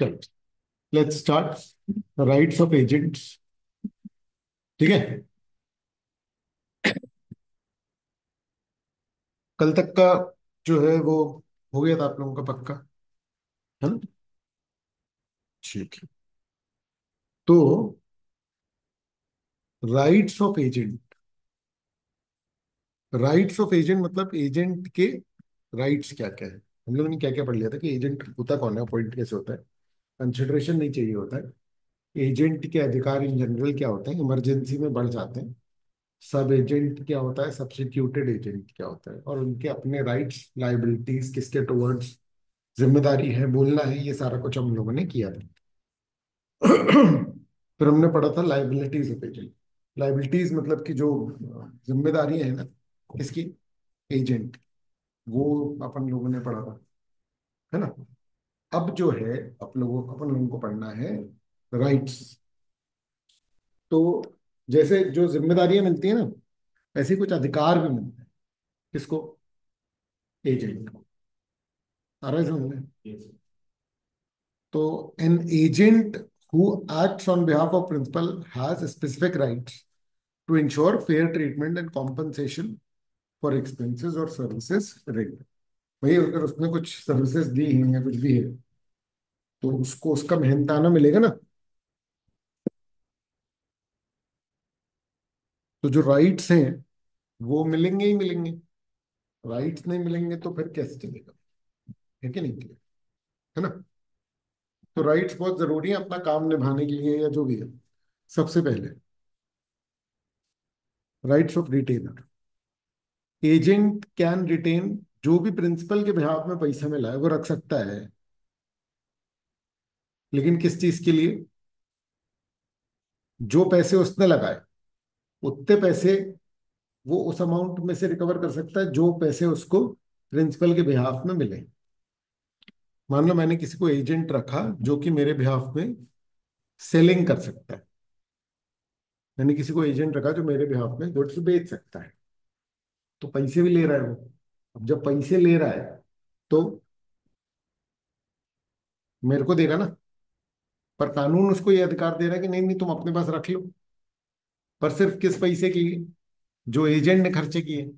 चलो, let's start. Rights of agents. ठीक है। कल तक का जो है वो हो गया था आप लोगों का पक्का, है ना? ठीक है। तो rights of agent, rights of agent मतलब एजेंट के राइट्स क्या क्या है। हम लोगों ने क्या क्या पढ़ लिया था कि एजेंट होता कौन है, अपॉइंट कैसे होता है, कंसिडरेशन नहीं चाहिए होता है, एजेंट के अधिकार इन जनरल क्या होते हैं, इमरजेंसी में बढ़ जाते हैं, सब एजेंट क्या होता है, सब्स्टिट्यूटेड एजेंट क्या होता है, और उनके अपने राइट्स लाइबिलिटीज किसके टुवर्ड्स जिम्मेदारी है, बोलना है, ये सारा कुछ हम लोगों ने किया था। फिर हमने पढ़ा था लाइबिलिटीज ऑफ एजेंट। लाइबिलिटीज मतलब कि जो जिम्मेदारी है ना, किसकी, एजेंट, वो अपन लोगों ने पढ़ा था, है ना? अब जो है अपन लोगों को पढ़ना है राइट्स। तो जैसे जो जिम्मेदारियां मिलती है ना, ऐसे ही कुछ अधिकार भी मिलते हैं। किसको? एजेंट को। आ रहा है समझ में? तो an agent who acts on behalf of principal has specific rights to ensure fair treatment and compensation for expenses or services rendered। भाई अगर उसने कुछ सर्विसेज दी हैं या कुछ भी है, तो उसको उसका मेहनताना मिलेगा ना। तो जो राइट्स हैं वो मिलेंगे ही मिलेंगे। राइट्स नहीं मिलेंगे तो फिर कैसे चलेगा? है कि नहीं? है ना? तो राइट्स बहुत जरूरी है अपना काम निभाने के लिए या जो भी है। सबसे पहले rights of retainer. Agent can retain, जो भी प्रिंसिपल के बिहाफ में पैसा मिला है वो रख सकता है, लेकिन किस चीज के लिए? जो पैसे उसने लगाए उतने पैसे वो उस अमाउंट में से रिकवर कर सकता है जो पैसे उसको प्रिंसिपल के बिहाफ में मिले। मान लो मैंने किसी को एजेंट रखा जो कि मेरे बिहाफ में सेलिंग कर सकता है। मैंने किसी को एजेंट रखा जो मेरे बिहाफ में गुड्स बेच सकता है, तो पैसे भी ले रहा है वो। अब जब पैसे ले रहा है तो मेरे को देगा ना, पर कानून उसको ये अधिकार दे रहा है कि नहीं नहीं तुम अपने पास रख लो, पर सिर्फ किस पैसे के लिए? जो एजेंट ने खर्चे किए।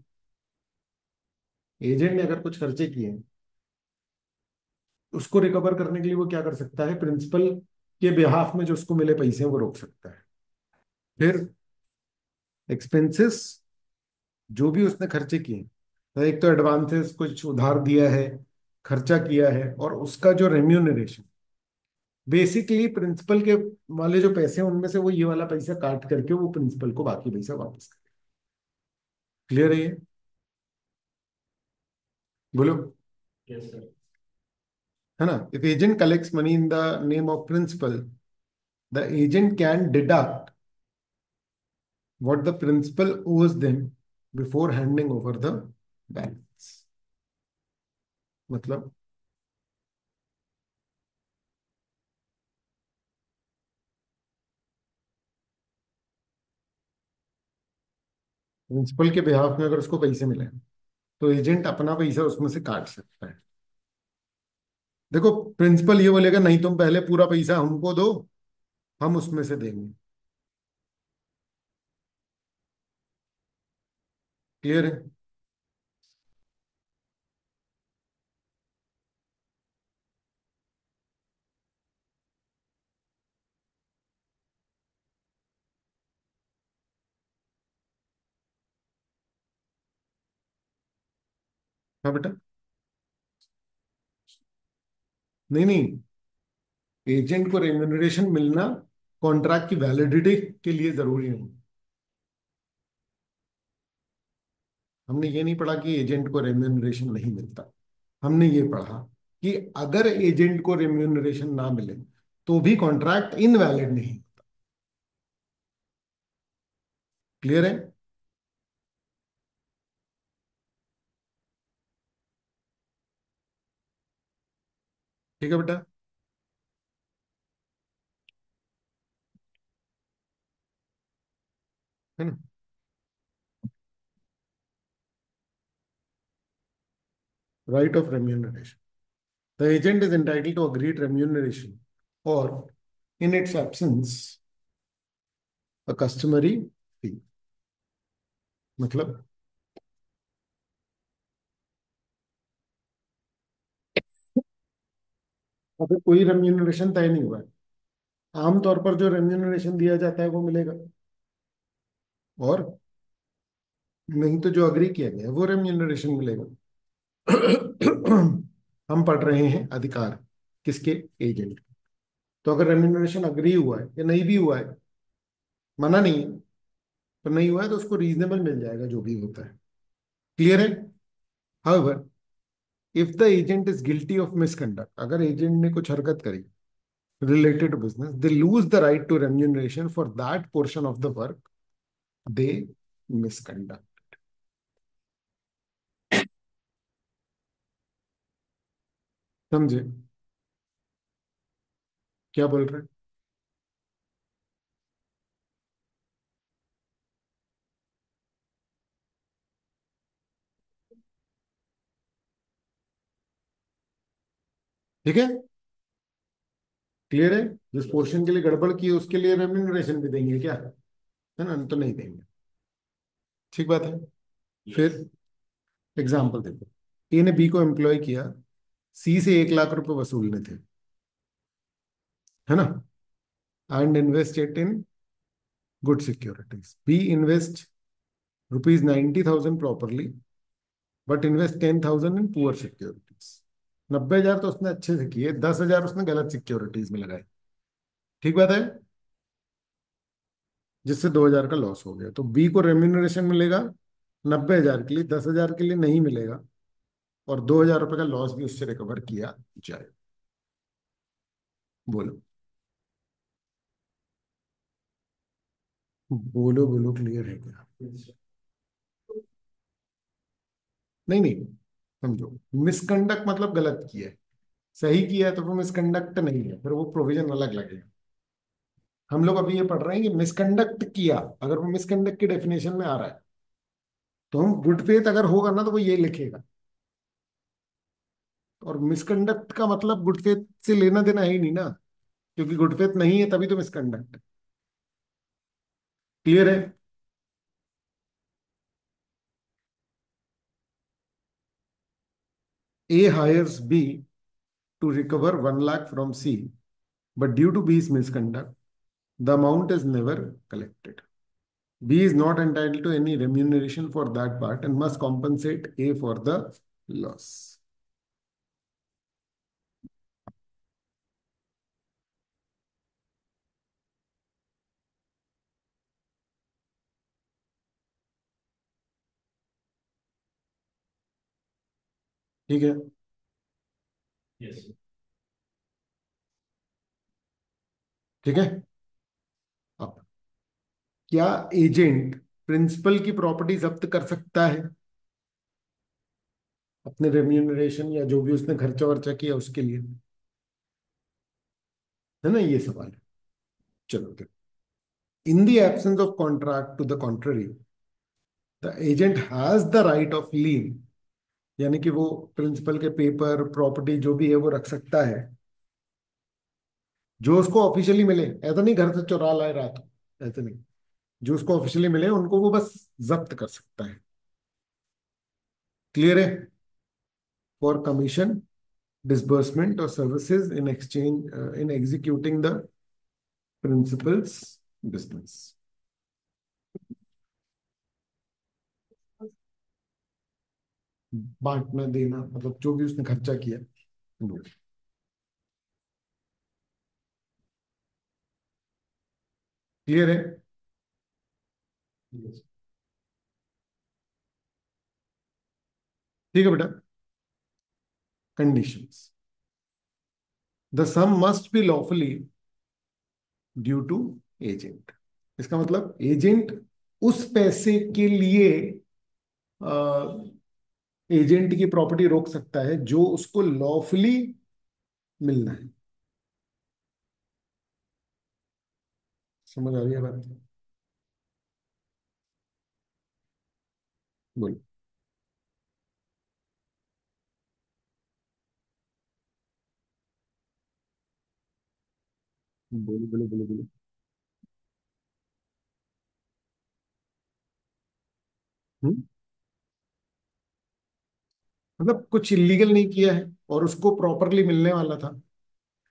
एजेंट ने अगर कुछ खर्चे किए, उसको रिकवर करने के लिए वो क्या कर सकता है, प्रिंसिपल के बिहाफ में जो उसको मिले पैसे हैं वो रोक सकता है। फिर एक्सपेंसेस, जो भी उसने खर्चे किए, तो एक तो एडवांसेस कुछ उधार दिया है, खर्चा किया है, और उसका जो रेम्यूनरेशन, बेसिकली प्रिंसिपल के वाले जो पैसे हैं उनमें से वो ये वाला पैसा काट करके वो प्रिंसिपल को बाकी पैसा वापस करे। क्लियर है ये? बोलो। है ना? If agent collects money in the name of principal, the agent can deduct what the principal owes them before handing over the balance। मतलब प्रिंसिपल के बिहाफ में अगर उसको पैसे मिले तो एजेंट अपना पैसा उसमें से काट सकता है। देखो, प्रिंसिपल ये बोलेगा नहीं तुम पहले पूरा पैसा हमको दो, हम उसमें से देंगे। क्लियर है? हाँ बेटा। नहीं नहीं, एजेंट को रेम्यूनरेशन मिलना कॉन्ट्रैक्ट की वैलिडिटी के लिए जरूरी नहीं। हमने ये नहीं पढ़ा कि एजेंट को रेम्यूनरेशन नहीं मिलता। हमने ये पढ़ा कि अगर एजेंट को रेम्यूनरेशन ना मिले तो भी कॉन्ट्रैक्ट इनवैलिड नहीं। क्लियर है? ठीक है बेटा। है ना? Right of remuneration. The agent is entitled to agreed remuneration और in its absence a customary fee. मतलब अगर कोई रेम्यूनरेशन तय नहीं हुआ है, आमतौर पर जो रेम्यूनरेशन दिया जाता है वो मिलेगा, और नहीं तो जो अग्री किया गया है वो रेम्यूनरेशन मिलेगा। हम पढ़ रहे हैं अधिकार किसके? एजेंट। तो अगर रेम्यूनरेशन अग्री हुआ है या नहीं भी हुआ है, मना नहीं है, तो नहीं हुआ है तो उसको रीजनेबल मिल जाएगा जो भी होता है। क्लियर है? However, if the agent is guilty of misconduct, अगर एजेंट ने कुछ हरकत करी related to business, they lose the right to remuneration for that portion of the work they misconduct। समझे क्या बोल रहे हैं? ठीक है? क्लियर है? जिस पोर्शन के लिए गड़बड़ की है उसके लिए रेम्यूनरेशन भी देंगे क्या? है ना? तो नहीं देंगे। ठीक बात है। फिर एग्जाम्पल देखो, ए ने बी को एम्प्लॉय किया, सी से 1 लाख रुपए वसूलने थे, है ना? And invest it in good securities. B invest ₹90,000 properly, but invest 10,000 in poor securities. 90,000 तो उसने अच्छे से किए, 10,000 उसने गलत सिक्योरिटीज में लगाए। ठीक बात है? जिससे 2,000 का लॉस हो गया। तो बी को रेम्यूनरेशन मिलेगा 90,000 के लिए, 10,000 के लिए नहीं मिलेगा, और 2,000 रुपये का लॉस भी उससे रिकवर किया जाए। बोलो बोलो बोलो, क्लियर है क्या? नहीं नहीं, समझो, मिसकंडक्ट मतलब गलत किया है। सही किया है तो वो मिसकंडक्ट नहीं है, फिर वो प्रोविजन अलग लगेगा। हम लोग अभी ये पढ़ रहे हैं कि मिसकंडक्ट किया, अगर वो मिसकंडक्ट की डेफिनेशन में आ रहा है तो हम गुड फेथ अगर होगा ना तो वो ये लिखेगा। और मिसकंडक्ट का मतलब गुड फेथ से लेना देना है ही नहीं ना, क्योंकि गुड फेथ नहीं है तभी तो मिसकंडक्ट। क्लियर है? A hires B to recover 1 lakh from C, but due to B's misconduct the amount is never collected. B is not entitled to any remuneration for that part and must compensate A for the loss. ठीक है? ठीक है। अब क्या agent principal की property जब्त कर सकता है अपने रेम्यूनरेशन या जो भी उसने खर्चा वर्चा किया उसके लिए? है ना ये सवाल है। चलो, in the absence of contract to the contrary, the agent has the right of lien, यानी कि वो प्रिंसिपल के पेपर प्रॉपर्टी जो भी है वो रख सकता है, जो उसको ऑफिशियली मिले। ऐसा नहीं घर से चुरा लाए रात को, ऐसा नहीं। जो उसको ऑफिशियली मिले उनको वो बस जब्त कर सकता है। क्लियर है? फॉर कमीशन, डिसबर्समेंट और services in exchange, in executing the principles business. बांटना देना मतलब जो भी उसने खर्चा किया। क्लियर है? ठीक है बेटा। Conditions, the sum must be lawfully due to agent. इसका मतलब एजेंट उस पैसे के लिए एजेंट की प्रॉपर्टी रोक सकता है जो उसको लॉफुली मिलना है। समझ आ रही है बात? बोलो। बोलो बोलो बोलो बोलो। हम्म? मतलब कुछ इलीगल नहीं किया है और उसको प्रॉपरली मिलने वाला था।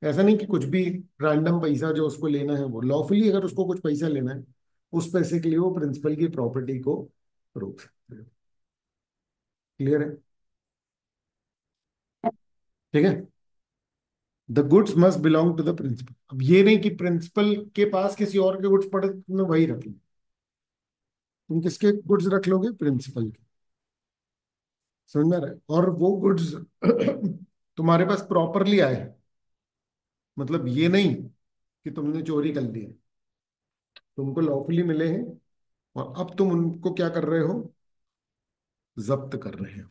ऐसा नहीं कि कुछ भी रैंडम पैसा जो उसको लेना है, वो लॉफुली अगर उसको कुछ पैसा लेना है, उस पैसे के लिए वो प्रिंसिपल की प्रॉपर्टी को रोक सकते हैं। क्लियर है? ठीक है। The goods must belong to the principal. अब ये नहीं कि प्रिंसिपल के पास किसी और के गुड्स पड़े तो तुमने वही रख लो। तुम किसके गुड्स रख लोगे? प्रिंसिपल के। समझ में आ रहा है? और वो गुड्स तुम्हारे पास प्रॉपरली आए हैं। मतलब ये नहीं कि तुमने चोरी कर ली है, तुमको लॉफुली मिले हैं और अब तुम उनको क्या कर रहे हो? जब्त कर रहे हो।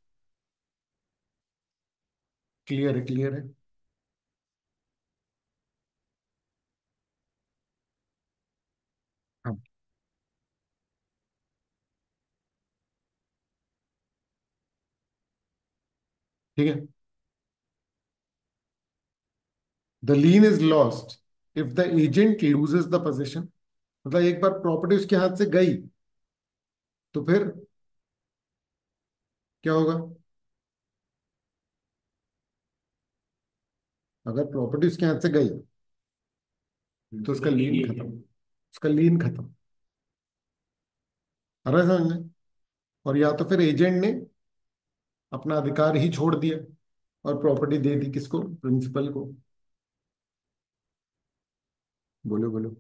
क्लियर है? क्लियर है? हाँ। ठीक है। The lean is lost if the agent loses the position. मतलब एक बार प्रॉपर्टी उसके हाथ से गई तो फिर क्या होगा? अगर प्रॉपर्टी उसके हाथ से गई तो उसका लीन खत्म। उसका लीन खत्म। आ रहा है समझ में? और या तो फिर एजेंट ने अपना अधिकार ही छोड़ दिया और प्रॉपर्टी दे दी किसको? प्रिंसिपल को। बोलो बोलो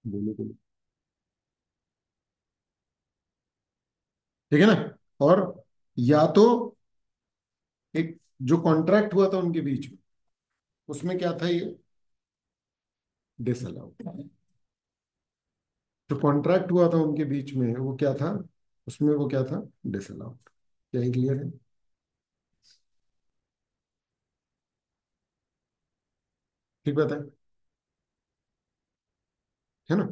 बोलो बोलो। ठीक है ना? और या तो एक जो कॉन्ट्रैक्ट हुआ था उनके बीच में, उसमें क्या था? ये डिसअलाउ। जो कॉन्ट्रैक्ट हुआ था उनके बीच में वो क्या था? उसमें वो क्या था? डिसअलाउ। क्या ही क्लियर है? ठीक बात है। है ना?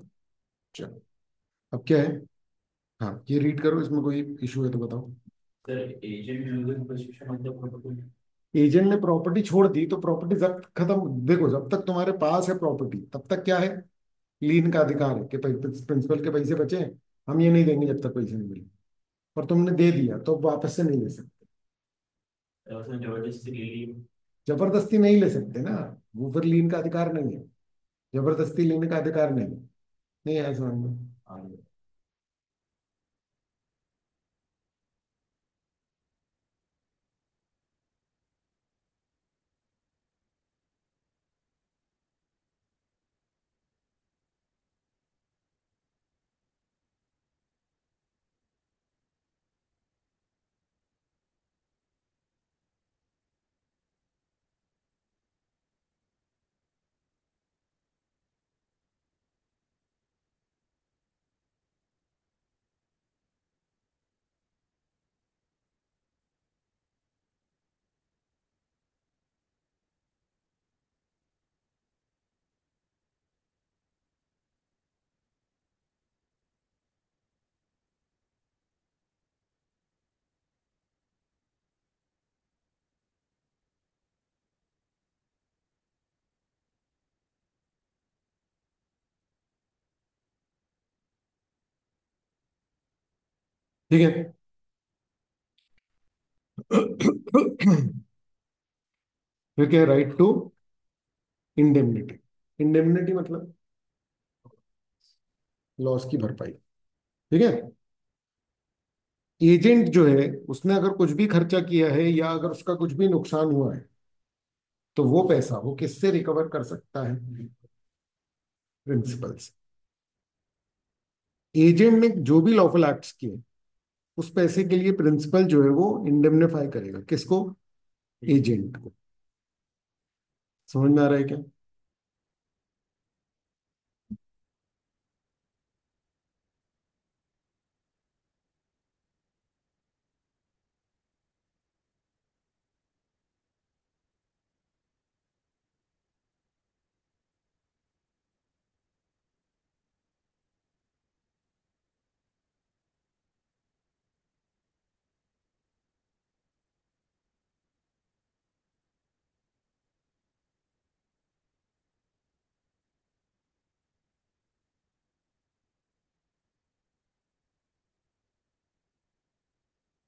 चलो। अब क्या है? हाँ, ये रीड करो, इसमें कोई इशू है तो बताओ। Sir agent legal position of the property. Agent ने प्रॉपर्टी छोड़ दी तो प्रॉपर्टी जब्त खत्म। देखो, जब तक तुम्हारे पास है प्रॉपर्टी तब तक क्या है? लीन का अधिकार है कि प्रिंसिपल के पैसे बचे हैं, हम ये नहीं देंगे जब तक पैसे नहीं मिले। और तुमने दे दिया तो अब वापस से नहीं ले सकते। उसने जबरदस्ती ले ली। जबरदस्ती नहीं ले सकते ना। वो फिर लीन का अधिकार नहीं है। जबरदस्ती लेने का अधिकार नहीं है। नहीं आया समझ में? हाँ। ठीक है। फिर क्या? Right to indemnity. इंडेमनिटी मतलब लॉस की भरपाई। ठीक है। एजेंट जो है उसने अगर कुछ भी खर्चा किया है या अगर उसका कुछ भी नुकसान हुआ है तो वो पैसा वो किससे रिकवर कर सकता है? प्रिंसिपल से। एजेंट ने जो भी लॉफुल एक्ट्स किए उस पैसे के लिए प्रिंसिपल जो है वो इंडेमनिफाई करेगा किसको? एजेंट को। समझ में आ रहा है क्या?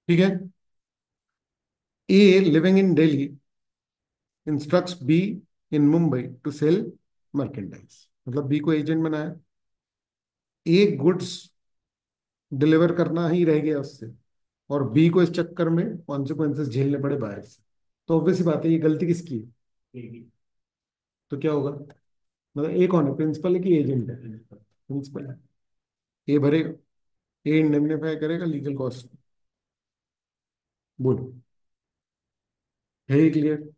ठीक है। A living in Delhi instructs B in Mumbai to sell merchandise, मतलब बी को एजेंट बनाया, ए गुड्स डिलीवर करना ही रह गया उससे, और बी को इस चक्कर में कॉन्सिक्वेंसेस झेलने पड़े बाहर से। तो ऑब्वियस सी बात है, ये गलती किसकी है? ठीक तो क्या होगा? मतलब ए कौन है, प्रिंसिपल है कि एजेंट है? है। प्रिंसिपल है। ए भरेगा, ए इंडेमनीफाई करेगा लीगल कॉस्ट। बोलो, है ये क्लियर?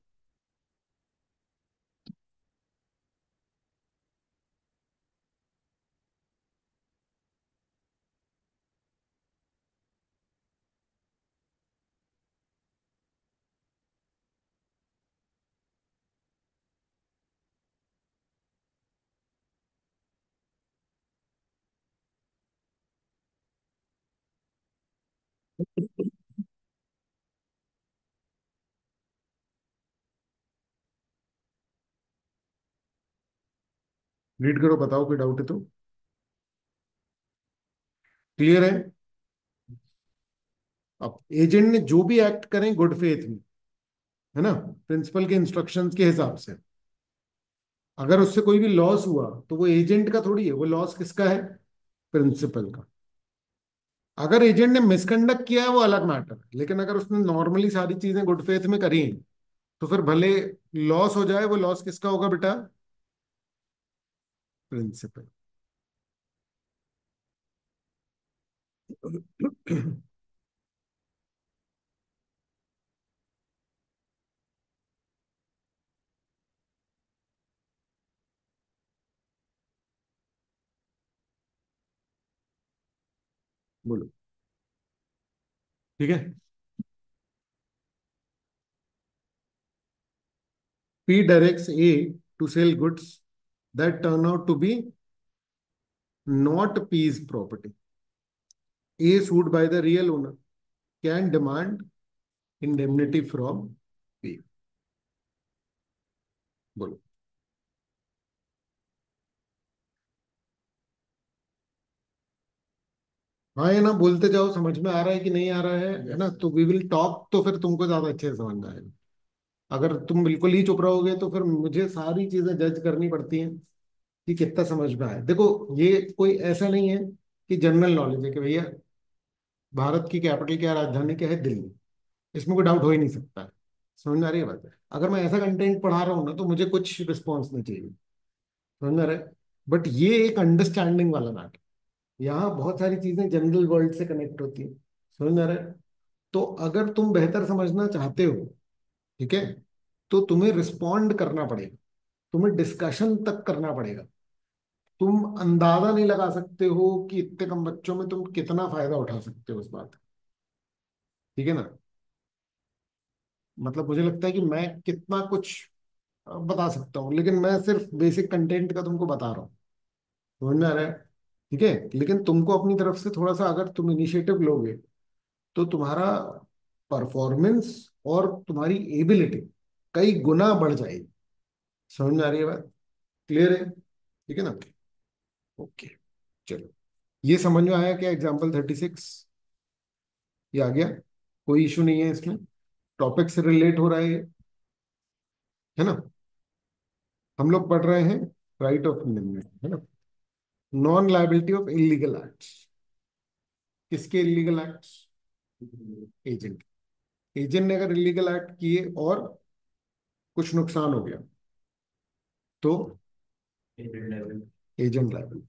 रीड करो, बताओ, कोई डाउट है तो? क्लियर है? अब एजेंट ने जो भी एक्ट करें गुड फेथ में, है ना, प्रिंसिपल के इंस्ट्रक्शंस के हिसाब से, अगर उससे कोई भी लॉस हुआ तो वो एजेंट का थोड़ी है, वो लॉस किसका है? प्रिंसिपल का। अगर एजेंट ने मिसकंडक्ट किया है वो अलग मैटर है, लेकिन अगर उसने नॉर्मली सारी चीजें गुड फेथ में करी हैं, तो फिर भले लॉस हो जाए, वो लॉस किसका होगा बेटा? प्रिंसिपल। बोलो। ठीक है। P directs A to sell goods that turn out to be not P's property. A, sued by the real owner, can demand indemnity from P. बोलो। हाँ, ये ना बोलते जाओ, समझ में आ रहा है कि नहीं आ रहा है ना? तो वी विल टॉक, तो फिर तुमको ज्यादा अच्छे से समझ में आएगा। अगर तुम बिल्कुल ही चुप रहोगे तो फिर मुझे सारी चीजें जज करनी पड़ती हैं कि कितना समझ में आए। देखो, ये कोई ऐसा नहीं है कि जनरल नॉलेज है कि भैया भारत की कैपिटल क्या, राजधानी क्या है? दिल्ली। इसमें कोई डाउट हो ही नहीं सकता है। समझ में आ रही है बात? अगर मैं ऐसा कंटेंट पढ़ा रहा हूँ ना, तो मुझे कुछ रिस्पॉन्स नहीं चाहिए। समझ में आ रहा है? बट ये एक अंडरस्टैंडिंग वाला मैटर, यहाँ बहुत सारी चीजें जनरल वर्ल्ड से कनेक्ट होती है। समझ में आ रहा है? तो अगर तुम बेहतर समझना चाहते हो, ठीक है, तो तुम्हें रिस्पॉन्ड करना पड़ेगा, तुम्हें डिस्कशन तक करना पड़ेगा। तुम अंदाजा नहीं लगा सकते हो कि इतने कम बच्चों में तुम कितना फायदा उठा सकते हो इस बात का। ठीक है ना? मतलब मुझे लगता है कि मैं कितना कुछ बता सकता हूँ, लेकिन मैं सिर्फ बेसिक कंटेंट का तुमको बता रहा हूँ। समझ में आ रहा है? ठीक है। लेकिन तुमको अपनी तरफ से थोड़ा सा अगर तुम इनिशिएटिव लोगे, तो तुम्हारा परफॉर्मेंस और तुम्हारी एबिलिटी कई गुना बढ़ जाएगी। समझ में आ रही है बात? क्लियर है? ठीक है ना? ओके, चलो। ये समझ में आया क्या? एग्जाम्पल 36 ये आ गया, कोई इशू नहीं है इसमें, टॉपिक से रिलेट हो रहा है ये, है ना? हम लोग पढ़ रहे हैं राइट ऑफ इंडेमनिटी, है ना? Non liability of illegal acts. किसके इलीगल एक्ट्स? एजेंट। एजेंट ने अगर इलीगल एक्ट किए और कुछ नुकसान हो गया, तो एजेंट लायबल।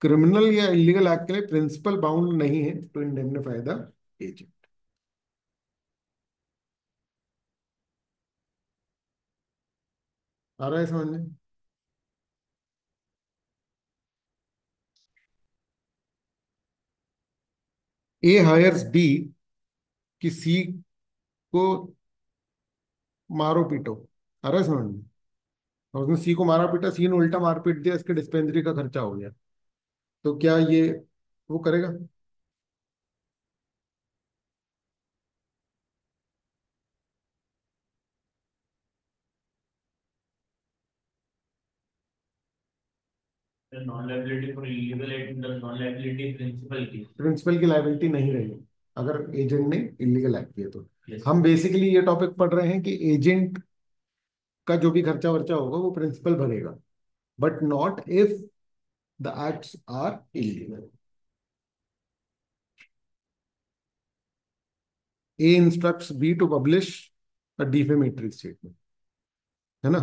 क्रिमिनल या इलीगल एक्ट के लिए प्रिंसिपल बाउंड नहीं है टू इंडेमनिफाई द एजेंट। आ रहा है समझ में? ए हायर्स बी कि सी को मारो पीटो। आ रहा है समझ में? और उसने सी को मारा पीटा, सी ने उल्टा मार पीट दिया, इसके डिस्पेंसरी का खर्चा हो गया। तो क्या ये वो करेगा? Non liability for illegal and non liability principal की। प्रिंसिपल की लाइबिलिटी नहीं रहेगी। अगर एजेंट ने इलीगल एक्ट किया तो। यस। हम बेसिकली ये टॉपिक पढ़ रहे हैं कि एजेंट का जो भी खर्चा वर्चा होगा वो प्रिंसिपल भरेगा, but not if the acts are illegal. A instructs B to publish a defamatory statement, है ना।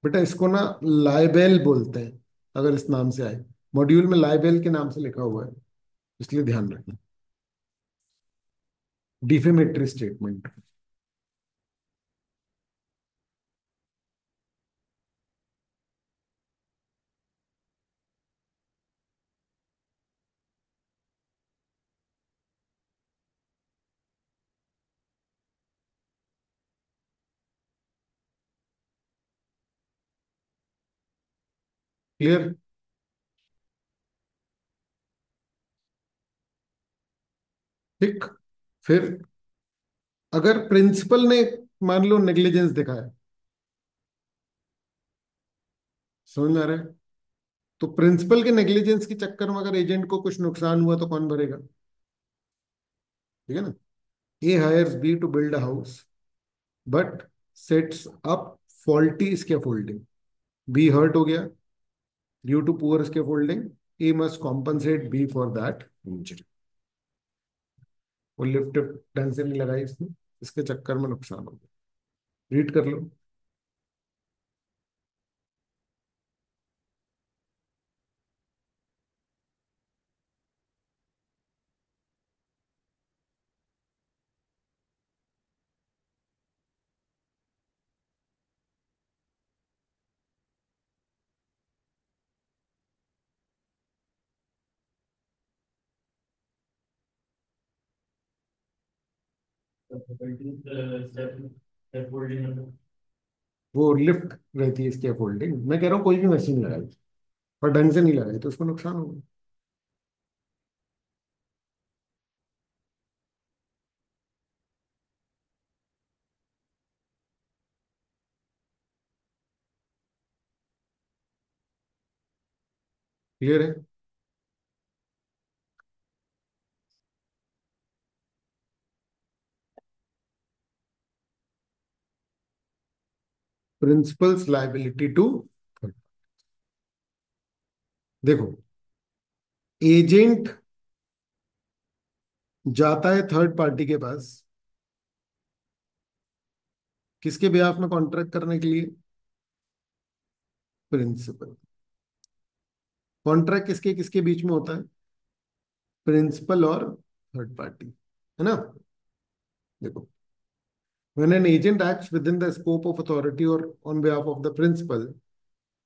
बेटा इसको ना लाइबेल बोलते हैं, अगर इस नाम से आए। मॉड्यूल में लाइबेल के नाम से लिखा हुआ है, इसलिए ध्यान रखना। Defamatory statement. क्लियर। ठीक। फिर अगर प्रिंसिपल ने मान लो नेग्लिजेंस दिखाया, समझ में आ रहा है, तो प्रिंसिपल के नेग्लिजेंस के चक्कर में अगर एजेंट को कुछ नुकसान हुआ तो कौन भरेगा? ठीक है ना। A hires B to build a house but sets up faulty scaffolding, B hurt हो गया due to poor scaffolding, A must compensate B for that injury. वो लिफ्ट ढंग से नहीं लगाई इसने, इसके चक्कर में नुकसान हो गया। रीड कर लो। सेल्फ होल्डिंग मतलब। वो लिफ्ट रहती है इसकी फोल्डिंग, मैं कह रहा हूँ कोई भी मशीन लगाई और ढंग से नहीं लगाई तो उसको नुकसान होगा। क्लियर है। प्रिंसिपल्स लाइबिलिटी टू, देखो एजेंट जाता है थर्ड पार्टी के पास, किसके बिहाफ में कॉन्ट्रैक्ट करने के लिए? प्रिंसिपल। कॉन्ट्रैक्ट किसके किसके बीच में होता है? प्रिंसिपल और थर्ड पार्टी, है ना। देखो, when an agent acts within the scope of authority or on behalf of the principal,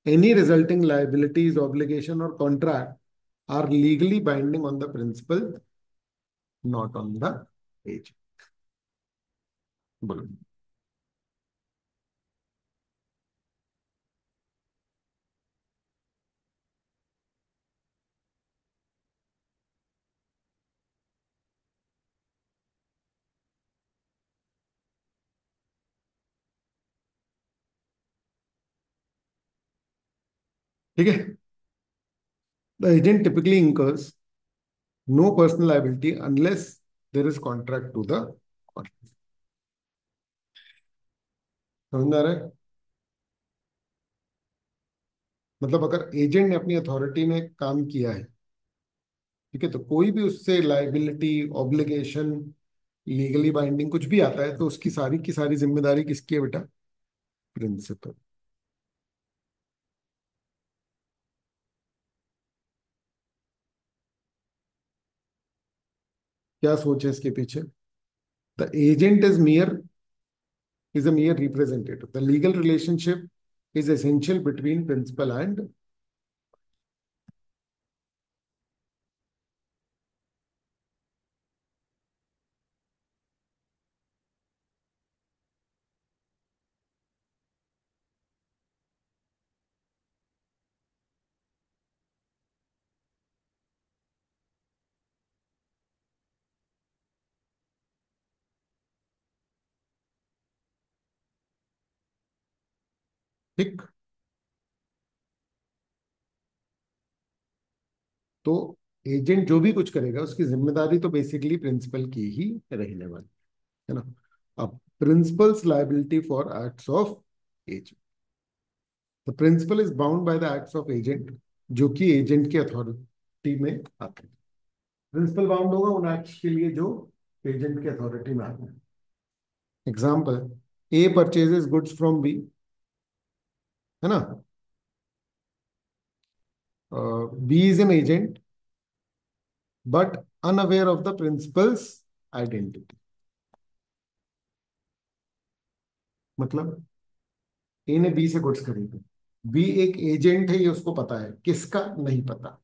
any resulting liabilities, obligation or contract are legally binding on the principal, not on the agent। बोलो। ठीक है। The agent typically incurs no personal liability unless there is contract to the contract। समझ में आ रहा है? मतलब अगर एजेंट ने अपनी अथॉरिटी में काम किया है, ठीक है, तो कोई भी उससे लाइबिलिटी, ऑब्लिगेशन, लीगली बाइंडिंग कुछ भी आता है तो उसकी सारी की सारी जिम्मेदारी किसकी है बेटा? प्रिंसिपल। क्या सोच है इसके पीछे? The agent is a mere representative, the legal relationship is essential between principal and, ठीक। तो एजेंट जो भी कुछ करेगा उसकी जिम्मेदारी तो बेसिकली प्रिंसिपल की ही रहने वाली है ना। अब principal's liability for acts of agent, the principal is bound by the acts of agent, जो कि एजेंट की अथॉरिटी में आते हैं। प्रिंसिपल बाउंड होगा उन एक्ट्स के लिए जो एजेंट की अथॉरिटी में आते हैं। Example, A purchases goods from B, है ना। B is an agent but unaware of the principal's identity. मतलब ए ने बी से गुड्स खरीदे, बी एक एजेंट है, ये उसको पता है, किसका नहीं पता।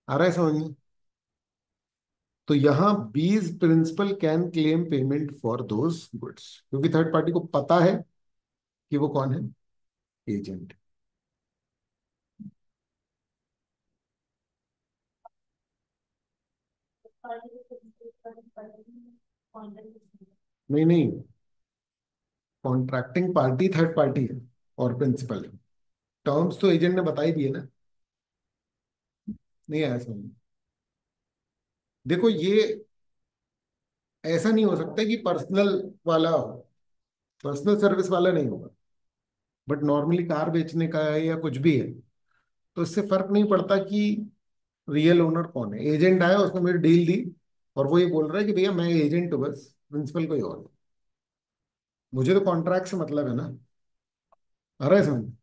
आ रहा है समझ में। तो यहां B's principal can claim payment for those goods, क्योंकि थर्ड पार्टी को पता है कि वो कौन है, एजेंट। नहीं नहीं, कॉन्ट्रैक्टिंग पार्टी थर्ड पार्टी है और प्रिंसिपल है। टर्म्स तो एजेंट ने बता ही दिए ना। नहीं आया समझ में। देखो ये ऐसा नहीं हो सकता कि पर्सनल वाला हो, पर्सनल सर्विस वाला नहीं होगा, बट नॉर्मली कार बेचने का है या कुछ भी है, तो इससे फर्क नहीं पड़ता कि रियल ओनर कौन है। एजेंट आया, उसने मेरी डील दी और वो ये बोल रहा है कि भैया मैं एजेंट हूँ बस, प्रिंसिपल कोई और नहीं। मुझे तो कॉन्ट्रैक्ट से मतलब है ना। आ रहा है समझ।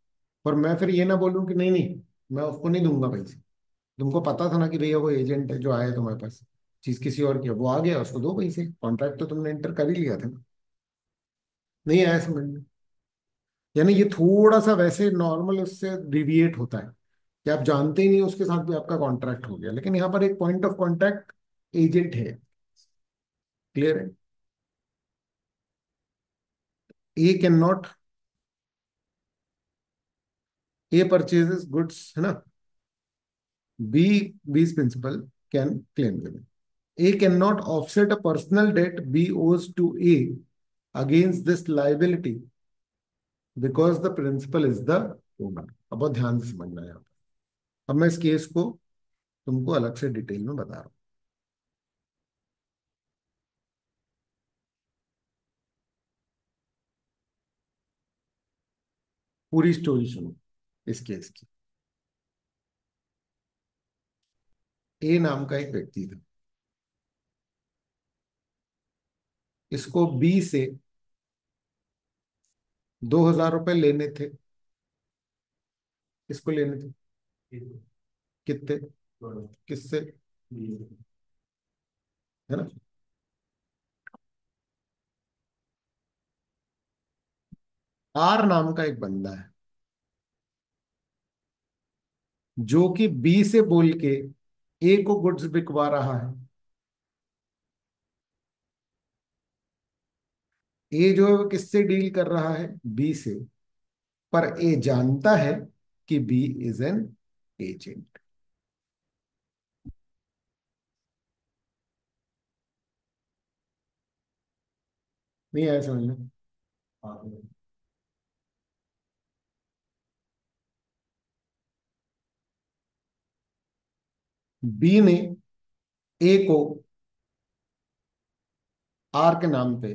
और मैं फिर ये ना बोलूँ कि नहीं नहीं, मैं उसको नहीं दूंगा पैसे, तुमको पता था ना कि भैया वो एजेंट है जो आया तुम्हारे पास, चीज किसी और की है, वो आ गया उसको दो पैसे, कॉन्ट्रैक्ट तो तुमने एंटर कर ही लिया था ना। नहीं आया समझ में। यानी ये थोड़ा सा वैसे नॉर्मल उससे डिविएट होता है कि आप जानते ही नहीं उसके साथ भी आपका कॉन्ट्रैक्ट हो गया, लेकिन यहाँ पर एक पॉइंट ऑफ कॉन्टैक्ट एजेंट है। क्लियर है। A can not, A purchases goods, है ना। B, B's principal can claim them. A cannot offset a personal debt B owes to A against this liability because the principal is the owner। अब बहुत ध्यान से समझना है यहाँ पर। अब मैं इस केस को तुमको अलग से डिटेल में बता रहा हूँ। पूरी स्टोरी सुनो इस केस की। ए नाम का एक व्यक्ति था, इसको बी से 2,000 रुपए लेने थे। इसको लेने थे कितने, किससे, है ना। आर नाम का एक बंदा है जो कि बी से बोल के ए को गुड्स बिकवा रहा है। ए जो है वो किससे डील कर रहा है, बी से, पर ए जानता है कि बी इज एन एजेंट। नहीं आया समझ में। बी ने ए को आर के नाम पे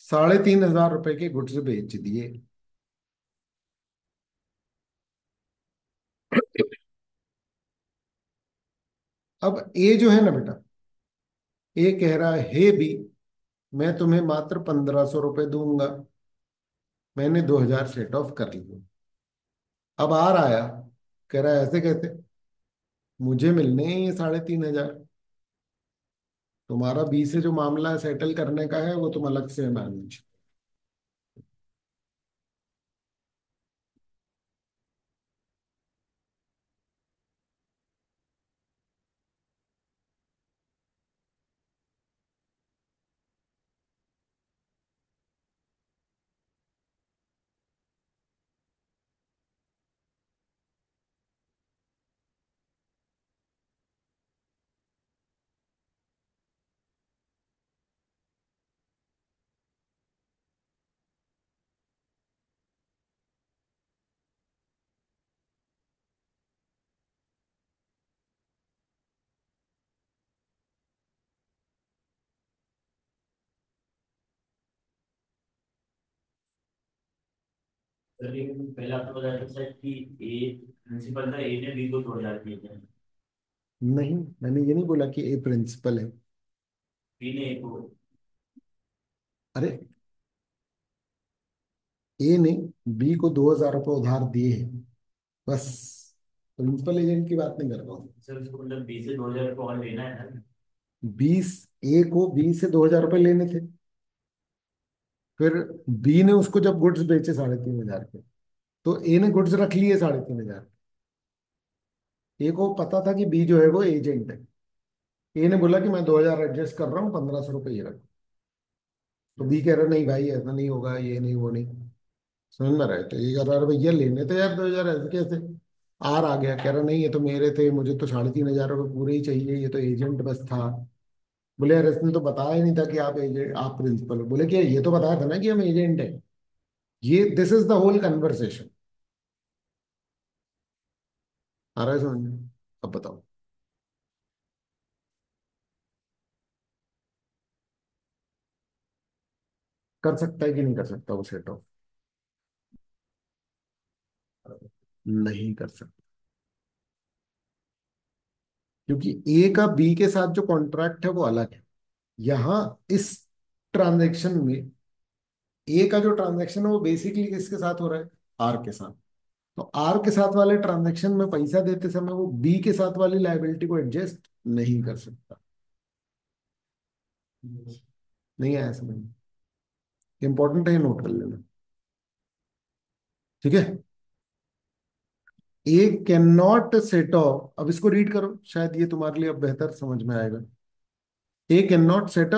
3,500 रुपए के गुड्स बेच दिए। अब ए जो है ना बेटा, ए कह रहा है हे बी, मैं तुम्हें मात्र 1,500 रुपए दूंगा, मैंने 2,000 सेट ऑफ कर लिए। अब आर आया, कह रहा है ऐसे कैसे, मुझे मिलने हैं ये 3,500, तुम्हारा बी से जो मामला सेटल करने का है वो तुम अलग से मैनेज। लेकिन पहले आपने बताया था शायद कि ए प्रिंसिपल था, ए ने बी को तोड़ दिए थे। नहीं, मैंने ये नहीं बोला कि ए प्रिंसिपल है। बी ने ए को। अरे, ए ने बी को 2,000 रुपये उधार दिए हैं, बस। प्रिंसिपल एजेंट की बात नहीं कर रहा हूँ। सर उसको मतलब बी से 2000 रुपये और लेना है ना। बीस ए को बी से 2,000 रुपये लेने थे। फिर बी ने उसको जब गुड्स बेचे 3,500 के, तो ए ने गुड्स रख लिए 3,500। ए को पता था कि बी जो है वो एजेंट है। ए ने बोला कि मैं 2,000 एडजस्ट कर रहा हूँ, 1,500 रुपये ये रख। तो बी कह रहा नहीं भाई, ऐसा नहीं होगा, ये नहीं वो नहीं। समझ में रहे, तो ये कह रहा, अरे भैया लेने थे यार 2,000, ऐसे कैसे। आर आ गया, कह रहा नहीं ये तो मेरे थे, मुझे तो 3,500 रुपये पूरे ही चाहिए, ये तो एजेंट बस था। बोले यार इसने तो बताया ही नहीं था कि आप एजेंट, आप प्रिंसिपल हो। बोले कि ये तो बताया था ना कि हम एजेंट है। ये this is the whole conversation. आ रहा है समझ में? अब बताओ। कर सकता है कि नहीं कर सकता वो सेट ऑफ? नहीं कर सकता, क्योंकि ए का बी के साथ जो कॉन्ट्रैक्ट है वो अलग है। यहां इस ट्रांजैक्शन में ए का जो ट्रांजैक्शन है वो बेसिकली किसके साथ हो रहा है? आर के साथ। तो आर के साथ वाले ट्रांजैक्शन में पैसा देते समय वो बी के साथ वाली लाइबिलिटी को एडजस्ट नहीं कर सकता। नहीं आया समझ में? इंपॉर्टेंट है, नोट कर लेना। ठीक है। A can not set of, अब इसको रीड करो, शायद ये तुम्हारे लिए अब बेहतर समझ में आएगा। A can not set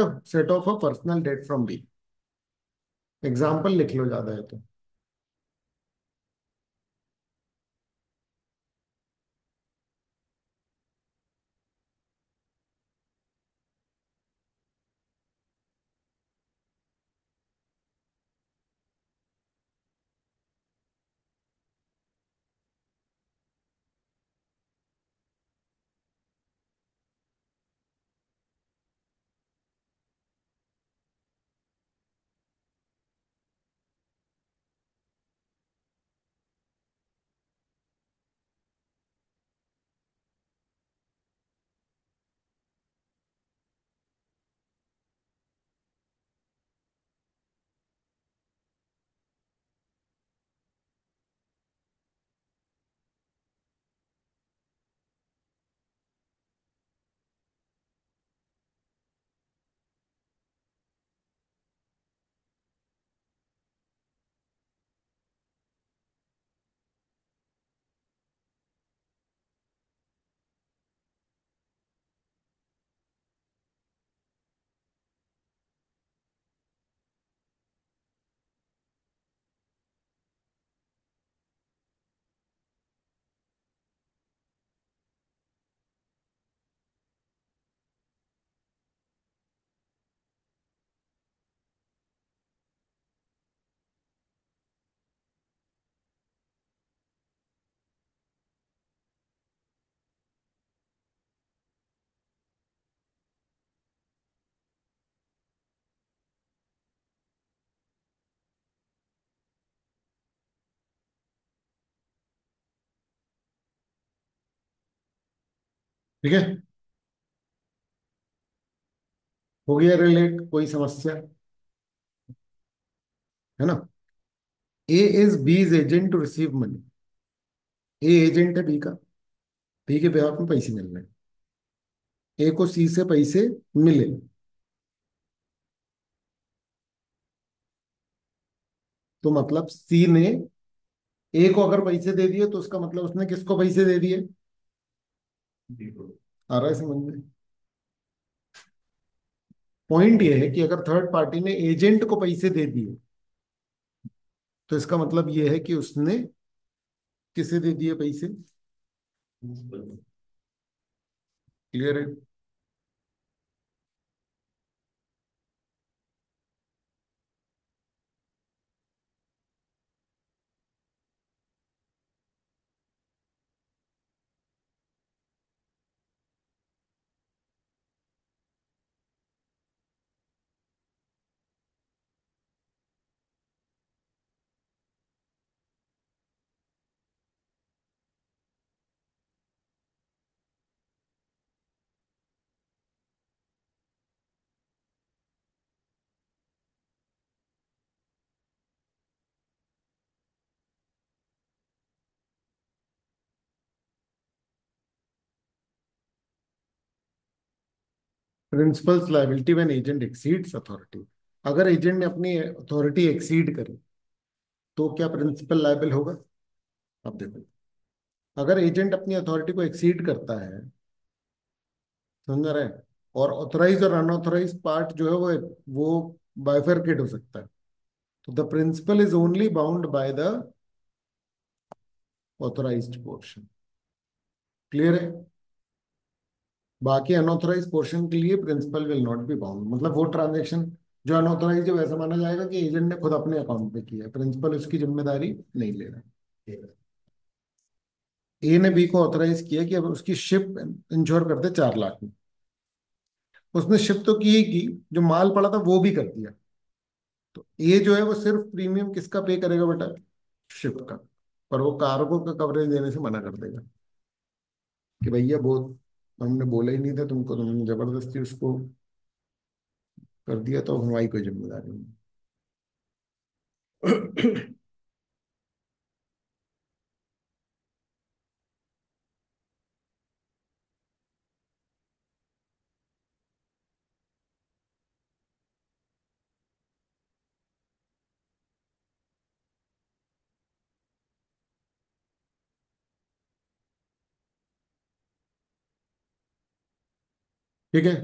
off a personal debt from B. Example लिख लो, ज्यादा है तो। ठीक है, हो गया रिलेट? कोई समस्या है ना? A is B's agent to receive money. A agent है बी का, बी के बिहाफ में पैसे मिल रहे हैं। ए को सी से पैसे मिले, तो मतलब सी ने ए को अगर पैसे दे दिए तो उसका मतलब उसने किसको पैसे दे दिए? बिल्कुल। आ रहा है समझ में? पॉइंट ये है कि अगर थर्ड पार्टी ने एजेंट को पैसे दे दिए, तो इसका मतलब ये है कि उसने किसे दे दिए पैसे? क्लियर है? Principles liability when agent exceeds authority. अगर एजेंट ने अपनी अथॉरिटी एक्सीड करी तो क्या प्रिंसिपल लायबल होगा? अब देखो, अगर एजेंट अपनी अथॉरिटी को एक्सीड करता है, समझ रहे हैं, और ऑथराइज और अनऑथराइज पार्ट जो है वो बाइफरकेट हो सकता है, तो the principal is only bound by the authorised portion. Clear है? बाकी अनऑथराइज पोर्शन के लिए principal will not be bound, मतलब वो ट्रांजेक्शन जो अनऑथराइज है वैसा माना जाएगा कि एजेंट ने खुद अपने अकाउंट पे किया है, प्रिंसिपल उसकी जिम्मेदारी नहीं ले रहा है। ए ने बी को ऑथराइज किया कि अब उसकी शिप इंश्योर कर दे 4 लाख में। उसने शिप तो की ही की, जो माल पड़ा था वो भी कर दिया। तो ए जो है वो सिर्फ प्रीमियम किसका पे करेगा बेटा? शिप का। पर वो कार्गो का कवरेज देने से मना कर देगा कि भैया वो हमने बोला ही नहीं था तुमको, तुमने जबरदस्ती उसको कर दिया, तो हमारी कोई जिम्मेदारी नहीं। ठीक है।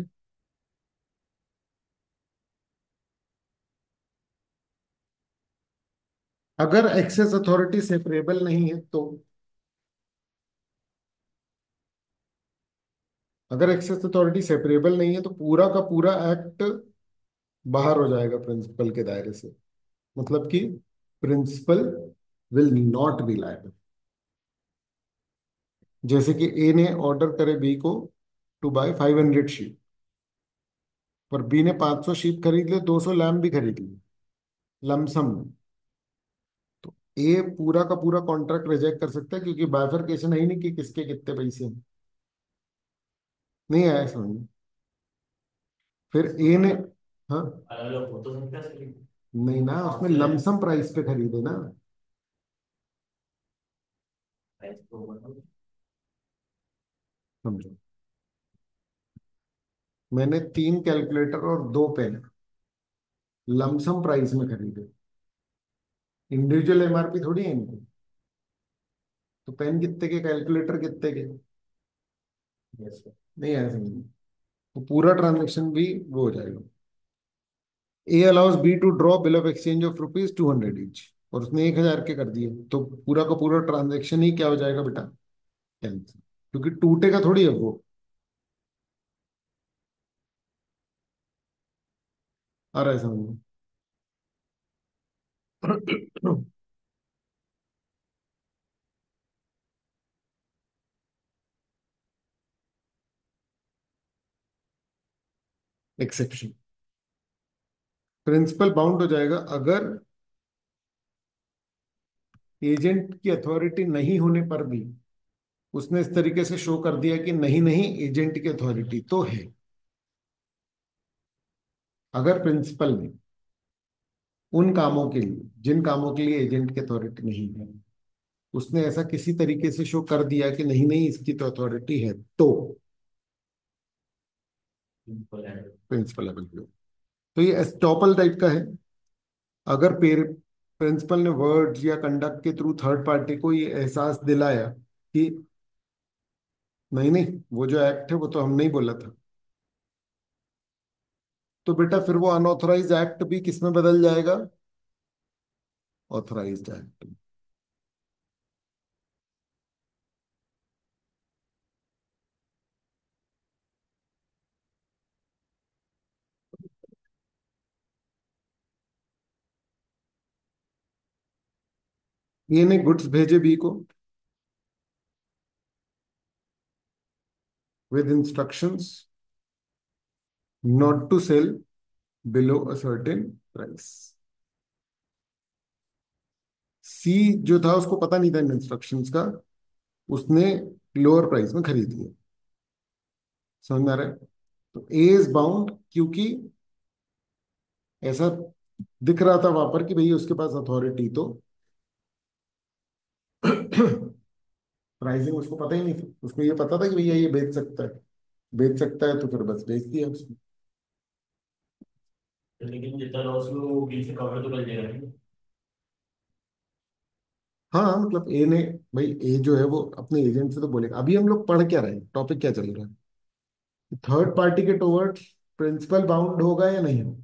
अगर एक्सेस अथॉरिटी सेपरेबल नहीं है तो, अगर एक्सेस अथॉरिटी सेपरेबल नहीं है तो पूरा का पूरा एक्ट बाहर हो जाएगा प्रिंसिपल के दायरे से। मतलब कि principal will not be liable. जैसे कि ए ने ऑर्डर करे बी को टू बाय 500 शीप, पर बी ने 500 शीप खरीद लिए, 200 लैम्प भी खरीद लिए लमसम में, तो ए पूरा का पूरा कॉन्ट्रैक्ट रिजेक्ट कर सकता है, क्योंकि बाइफरकेशन है ही नहीं कि किसके कितने पैसे हैं। नहीं आया समझ में? फिर ए ने, हाँ, अलग अलग हो तो सकता है सर। नहीं ना, उसमें ऑप्शन है। लमसम प्राइस पे खरीदे ना। प्राइस तो मतलब समझो, मैंने 3 कैलकुलेटर और 2 पेन लमसम प्राइस में खरीदे, इंडिविजुअल एमआरपी थोड़ी है इनकी। तो पेन कितने के, कैलकुलेटर कितने के? Yes sir. नहीं आया समझ में? तो पूरा ट्रांजेक्शन भी वो हो जाएगा। A allows B to draw bill of exchange of rupees 200 each, और उसने 1,000 के कर दिए, तो पूरा का पूरा ट्रांजेक्शन ही क्या हो जाएगा बेटा? कैंसिल, क्योंकि टूटेगा थोड़ी है वो। आ रहा है समझ में? एक्सेप्शन, प्रिंसिपल बाउंड हो जाएगा अगर एजेंट की अथॉरिटी नहीं होने पर भी उसने इस तरीके से शो कर दिया कि नहीं नहीं एजेंट की अथॉरिटी तो है। अगर प्रिंसिपल ने उन कामों के लिए जिन कामों के लिए एजेंट की अथॉरिटी नहीं है, उसने ऐसा किसी तरीके से शो कर दिया कि नहीं नहीं इसकी तो अथॉरिटी है, तो सिंपल है। प्रिंसिपल लेवल पे हो। तो ये एस्टॉपल टाइप का है। अगर प्रिंसिपल ने वर्ड्स या कंडक्ट के थ्रू थर्ड पार्टी को ये एहसास दिलाया कि नहीं नहीं वो जो एक्ट है वो तो हमने ही बोला था, तो बेटा फिर वो अनऑथराइज एक्ट भी किस में बदल जाएगा? Authorised act. ये ने गुड्स भेजे बी को with instructions not to sell below a certain price. C जो था उसको पता नहीं था इन इंस्ट्रक्शंस का, उसने लोअर प्राइस में खरीद लिया। समझ में आ रहा है? तो ए इज बाउंड, क्योंकि ऐसा दिख रहा था वहां पर कि भैया उसके पास अथॉरिटी तो प्राइसिंग उसको पता ही नहीं था, उसको ये पता था कि भैया ये बेच सकता है। बेच सकता है तो फिर बस बेच दिया उसने। तो लेकिन जितना लॉस हुआ वो बीच से कवर तो कर देगा नहीं। हाँ मतलब ए ने, भाई ए जो है वो अपने एजेंट से तो बोलेगा। अभी हम लोग पढ़ क्या रहे हैं, टॉपिक क्या चल रहा है? थर्ड पार्टी के टुवर्ड्स प्रिंसिपल बाउंड होगा या नहीं होगा?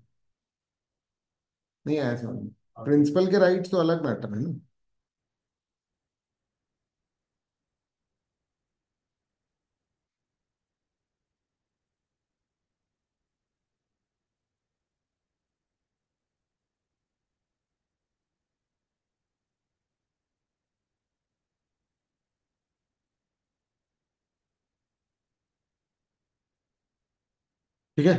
नहीं आया समझ में। हाँ। प्रिंसिपल के राइट्स तो अलग मैटर है ना। ठीक है।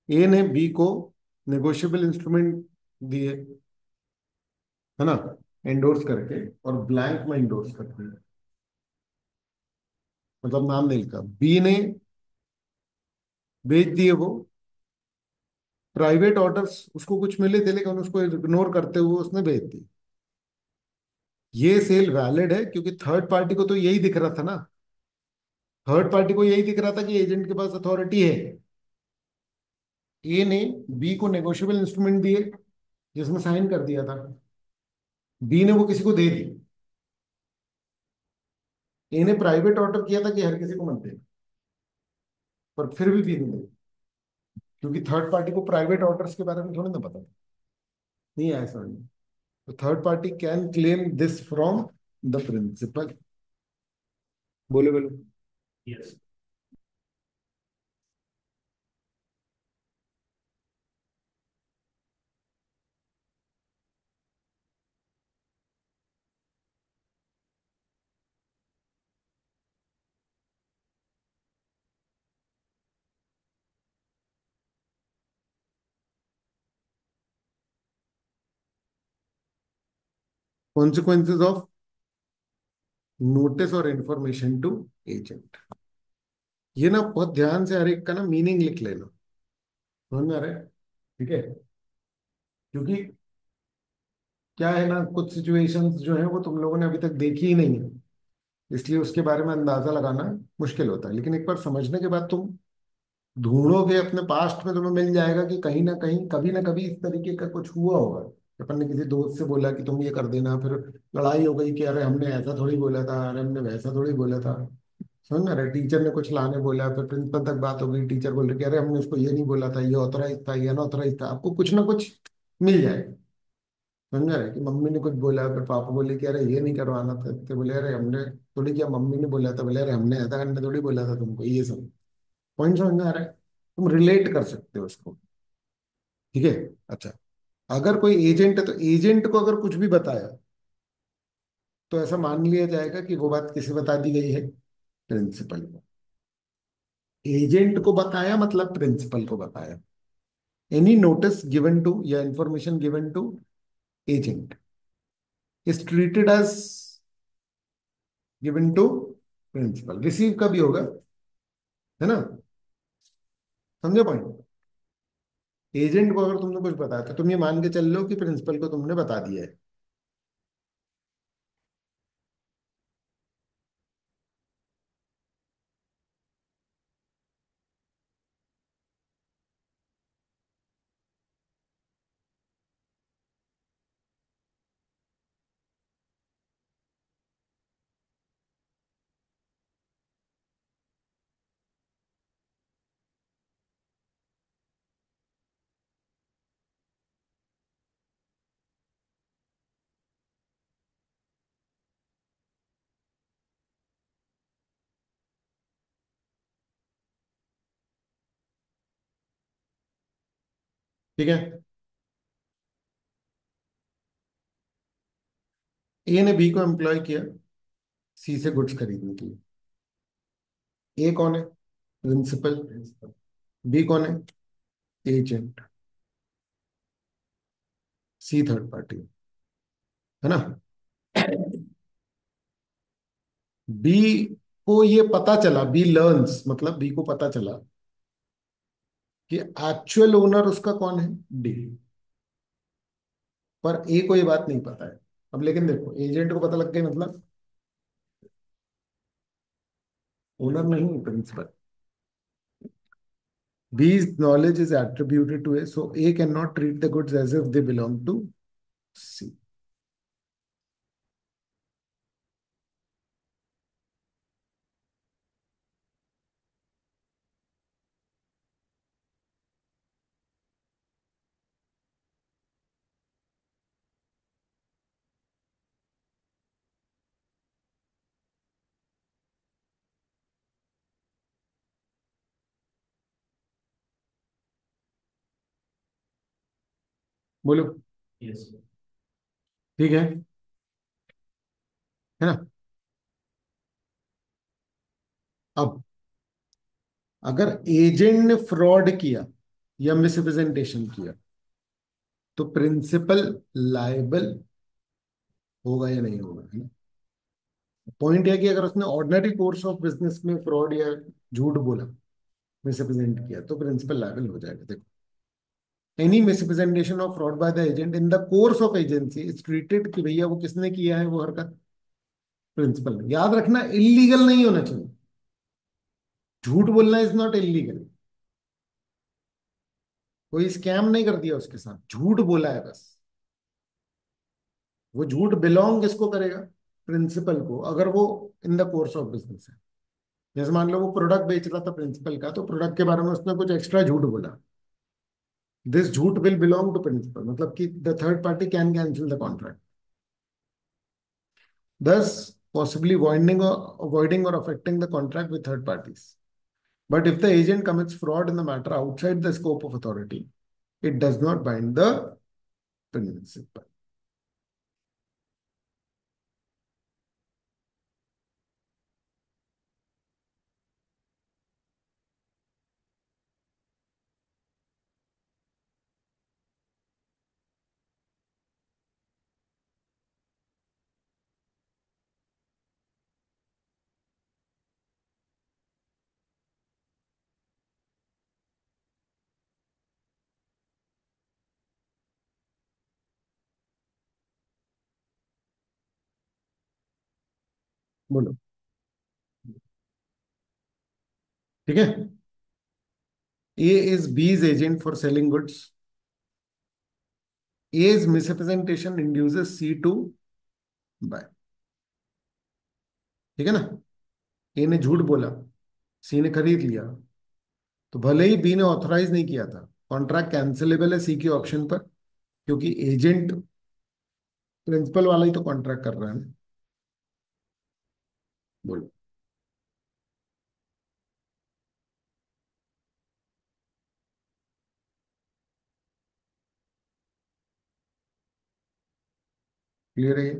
ए ने बी को नेगोशिएबल इंस्ट्रूमेंट दिए, है ना, एंडोर्स करके, और ब्लैंक में एंडोर्स करके, मतलब नाम नहीं लिखा। बी ने बेच दिए वो। प्राइवेट ऑर्डर्स उसको कुछ मिले थे लेकिन उसको इग्नोर करते हुए उसने बेच दी। ये सेल वैलिड है क्योंकि थर्ड पार्टी को तो यही दिख रहा था ना। थर्ड पार्टी को यही दिख रहा था कि एजेंट के पास अथॉरिटी है। ए ने बी को नेगोशिएबल इंस्ट्रूमेंट दिए जिसमें साइन कर दिया था। बी ने वो किसी को दे दी। ए ने प्राइवेट ऑर्डर किया था कि हर किसी को मत दे, पर फिर भी बी ने दे, क्योंकि थर्ड पार्टी को प्राइवेट ऑर्डर्स के बारे में थोड़ी ना पता था। नहीं आया समझ में। तो third party can claim this from the principal. बोले बोले। यस। कॉन्सिक्वेंसेज ऑफ नोटिस और इंफॉर्मेशन टू एजेंट। ये ना बहुत ध्यान से हर एक का ना मीनिंग लिख लेना। समझ में आ रहा है? ठीक है। क्योंकि क्या है ना, कुछ सिचुएशंस जो है वो तुम लोगों ने अभी तक देखी ही नहीं है, इसलिए उसके बारे में अंदाजा लगाना मुश्किल होता है। लेकिन एक बार समझने के बाद तुम ढूंढोगे अपने पास्ट में, तुम्हें मिल जाएगा कि कहीं ना कभी इस तरीके का कुछ हुआ होगा। अपन ने किसी दोस्त से बोला कि तुम ये कर देना, फिर लड़ाई हो गई कि अरे हमने ऐसा थोड़ी बोला था, अरे हमने वैसा थोड़ी बोला था। समझ में आ रहा है? टीचर ने कुछ लाने बोला, फिर प्रिंसिपल तक बात हो गई, टीचर बोल रहे कि अरे हमने उसको ये नहीं बोला था, ये ऑथराइज था, ये अनऑथराइज था। आपको कुछ ना कुछ मिल जाएगा। समझ रहे कि मम्मी ने कुछ बोला, फिर पापा बोले कि अरे ये नहीं करवाना था, तो बोले अरे हमने थोड़ी किया, मम्मी ने बोला था, बोले अरे हमने ऐसा करने थोड़ी बोला था तुमको। ये सब पॉइंट समझ में आ रहा है? तुम रिलेट कर सकते हो उसको। ठीक है। अच्छा, अगर कोई एजेंट है तो एजेंट को अगर कुछ भी बताया तो ऐसा मान लिया जाएगा कि वो बात किसे बता दी गई है? प्रिंसिपल को। एजेंट को बताया मतलब प्रिंसिपल को बताया। एनी नोटिस गिवन टू या information given to agent is treated as given to principal. Receive का भी होगा, है ना? समझे पॉइंट? एजेंट को अगर तुमने कुछ बताया तो तुम ये मान के चल लो कि प्रिंसिपल को तुमने बता दिया है। ठीक है। ए ने बी को एम्प्लॉय किया सी से गुड्स खरीदने के लिए। ए कौन है? प्रिंसिपल। बी कौन है? एजेंट। सी थर्ड पार्टी, है ना? बी को ये पता चला, बी लर्न्स मतलब बी को पता चला कि एक्चुअल ओनर उसका कौन है? डी। पर ए को ये बात नहीं पता है। अब लेकिन देखो, एजेंट को पता लग गई मतलब ओनर नहीं, principal. B's knowledge is attributed to A, so A cannot treat the goods as if they belong to C. बोलो। यस। ठीक है ना। अब अगर एजेंट ने फ्रॉड किया या मिसरिप्रेजेंटेशन किया, तो प्रिंसिपल लायबल होगा या नहीं होगा, है ना। पॉइंट है कि अगर उसने ऑर्डिनरी कोर्स ऑफ बिजनेस में फ्रॉड या झूठ बोला, मिसरिप्रेजेंट किया, तो प्रिंसिपल लायबल हो जाएगा। देखो, any misrepresentation of fraud by the agent in the course of agency is treated, कि भैया वो किसने किया है वो हरकत, प्रिंसिपल ने। याद रखना, इलीगल नहीं होना चाहिए। झूठ बोलना इज नॉट इलीगल। कोई स्कैम नहीं कर दिया उसके साथ, झूठ बोला है बस। वो झूठ बिलोंग किसको करेगा, प्रिंसिपल को, अगर वो in the course of business है। जैसे मान लो वो प्रोडक्ट बेच रहा था प्रिंसिपल का, तो प्रोडक्ट के बारे में उसने कुछ एक्स्ट्रा झूठ बोला, दिस झूठ विल बिलोंग टू प्रिंसिपल, मतलब कि the third party can cancel the contract, thus possibly avoiding or affecting the contract with third parties. But if the agent commits fraud in the matter outside the scope of authority, it does not bind the principal. बोलो। ठीक है। A is B's agent for selling goods. A's misrepresentation induces C to buy. ठीक है ना। A ने झूठ बोला, C ने खरीद लिया, तो भले ही B ने ऑथराइज नहीं किया था, कॉन्ट्रैक्ट कैंसिलेबल है C के ऑप्शन पर, क्योंकि एजेंट प्रिंसिपल वाला ही तो कॉन्ट्रैक्ट कर रहा है ना। बोलो। क्लियर है ये?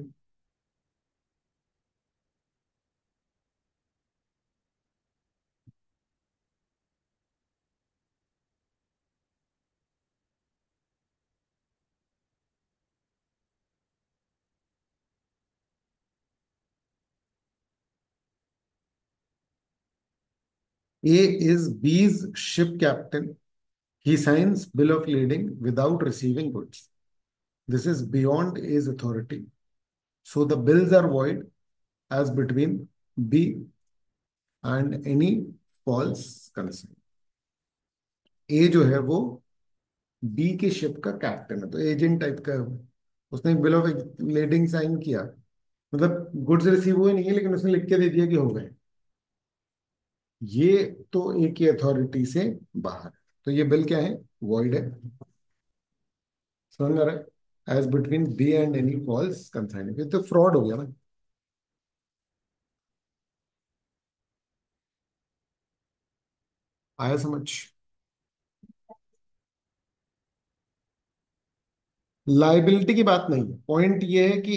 A is B's ship captain. He signs bill of lading without receiving goods. This is beyond A's authority. So the bills are void as between B and any false consent. A जो है वो B के ship का captain है, तो agent type का है वो। उसने एक बिल ऑफ लेडिंग साइन किया, मतलब गुड्स रिसीव हुए नहीं है, लेकिन उसने लिख के दे दिया कि हो गए। ये तो ए की अथॉरिटी से बाहर है, तो ये बिल क्या है, वॉइड है। समझ में आ रहा है, as between B and any false consigning, ये तो फ्रॉड हो गया ना। आया समझ। लाइबिलिटी की बात नहीं है, पॉइंट ये है कि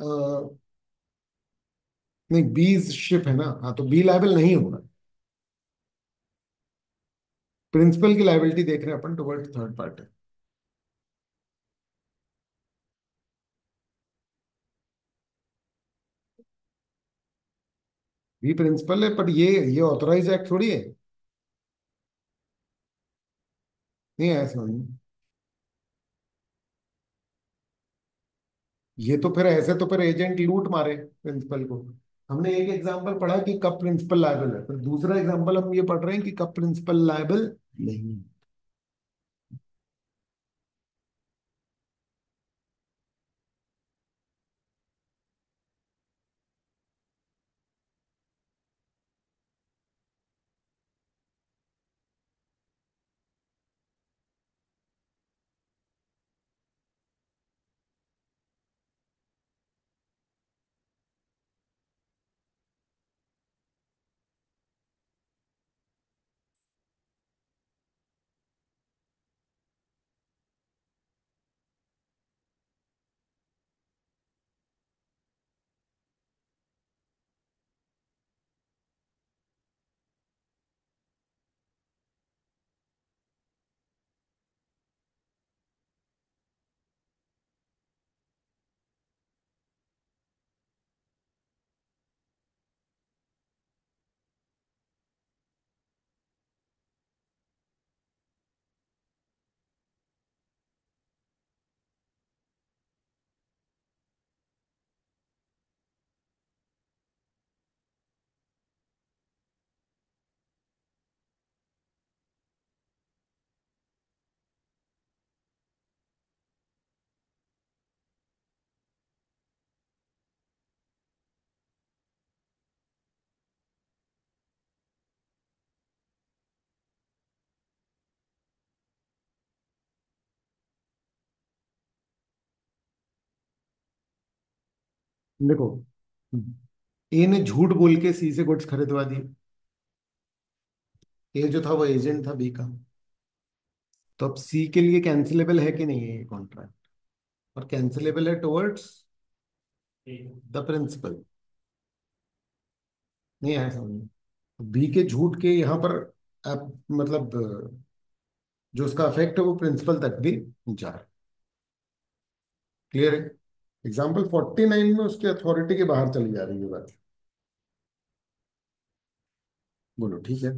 अ, नहीं, बी शिप है ना, हाँ, तो बी लाइबल नहीं होगा। प्रिंसिपल की लाइबिलिटी देख रहे हैं अपन toward third party. B principal है, पर ये ऑथोराइज एक्ट थोड़ी है। नहीं आया समझ में। ये तो फिर ऐसे तो फिर एजेंट लूट मारे प्रिंसिपल को। हमने एक एग्जांपल पढ़ा कि कब प्रिंसिपल लायबल है, फिर दूसरा एग्जांपल हम ये पढ़ रहे हैं कि कब प्रिंसिपल लायबल नहीं। देखो, ए ने झूठ बोल के सी से गुड्स खरीदवा दिए। ए जो था वो एजेंट था बी का। तो अब सी के लिए कैंसिलेबल है कि नहीं है ये कॉन्ट्रैक्ट? और कैंसिलेबल है टुवर्ड्स द प्रिंसिपल। नहीं आया समझ? बी के झूठ के यहाँ पर अब मतलब जो उसका अफेक्ट है वो प्रिंसिपल तक भी जा रहा है। क्लियर है? एग्जाम्पल 49 में उसकी अथॉरिटी के बाहर चली जा रही है बात। बोलो ठीक है।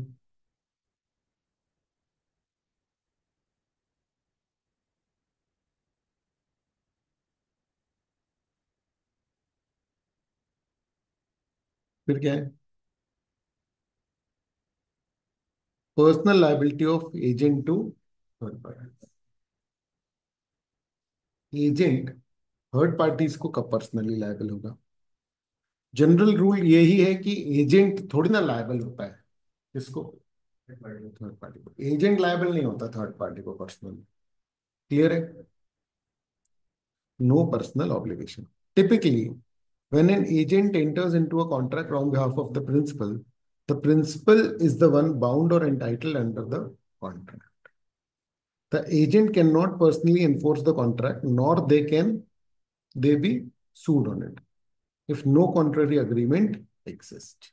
फिर क्या है? Personal liability of agent to third party. Agent third parties को कब पर्सनली लायबल होगा? जनरल रूल यही है कि एजेंट थोड़ी ना लायबल होता है। किसको? थर्ड पार्टी को। एजेंट लायबल नहीं होता थर्ड पार्टी को पर्सनली। क्लियर है? No personal obligation. Typically when an agent enters into a contract on behalf of the principal is the one bound or entitled under the contract. The agent cannot personally enforce the contract, nor they be sued on it if no contrary agreement exists.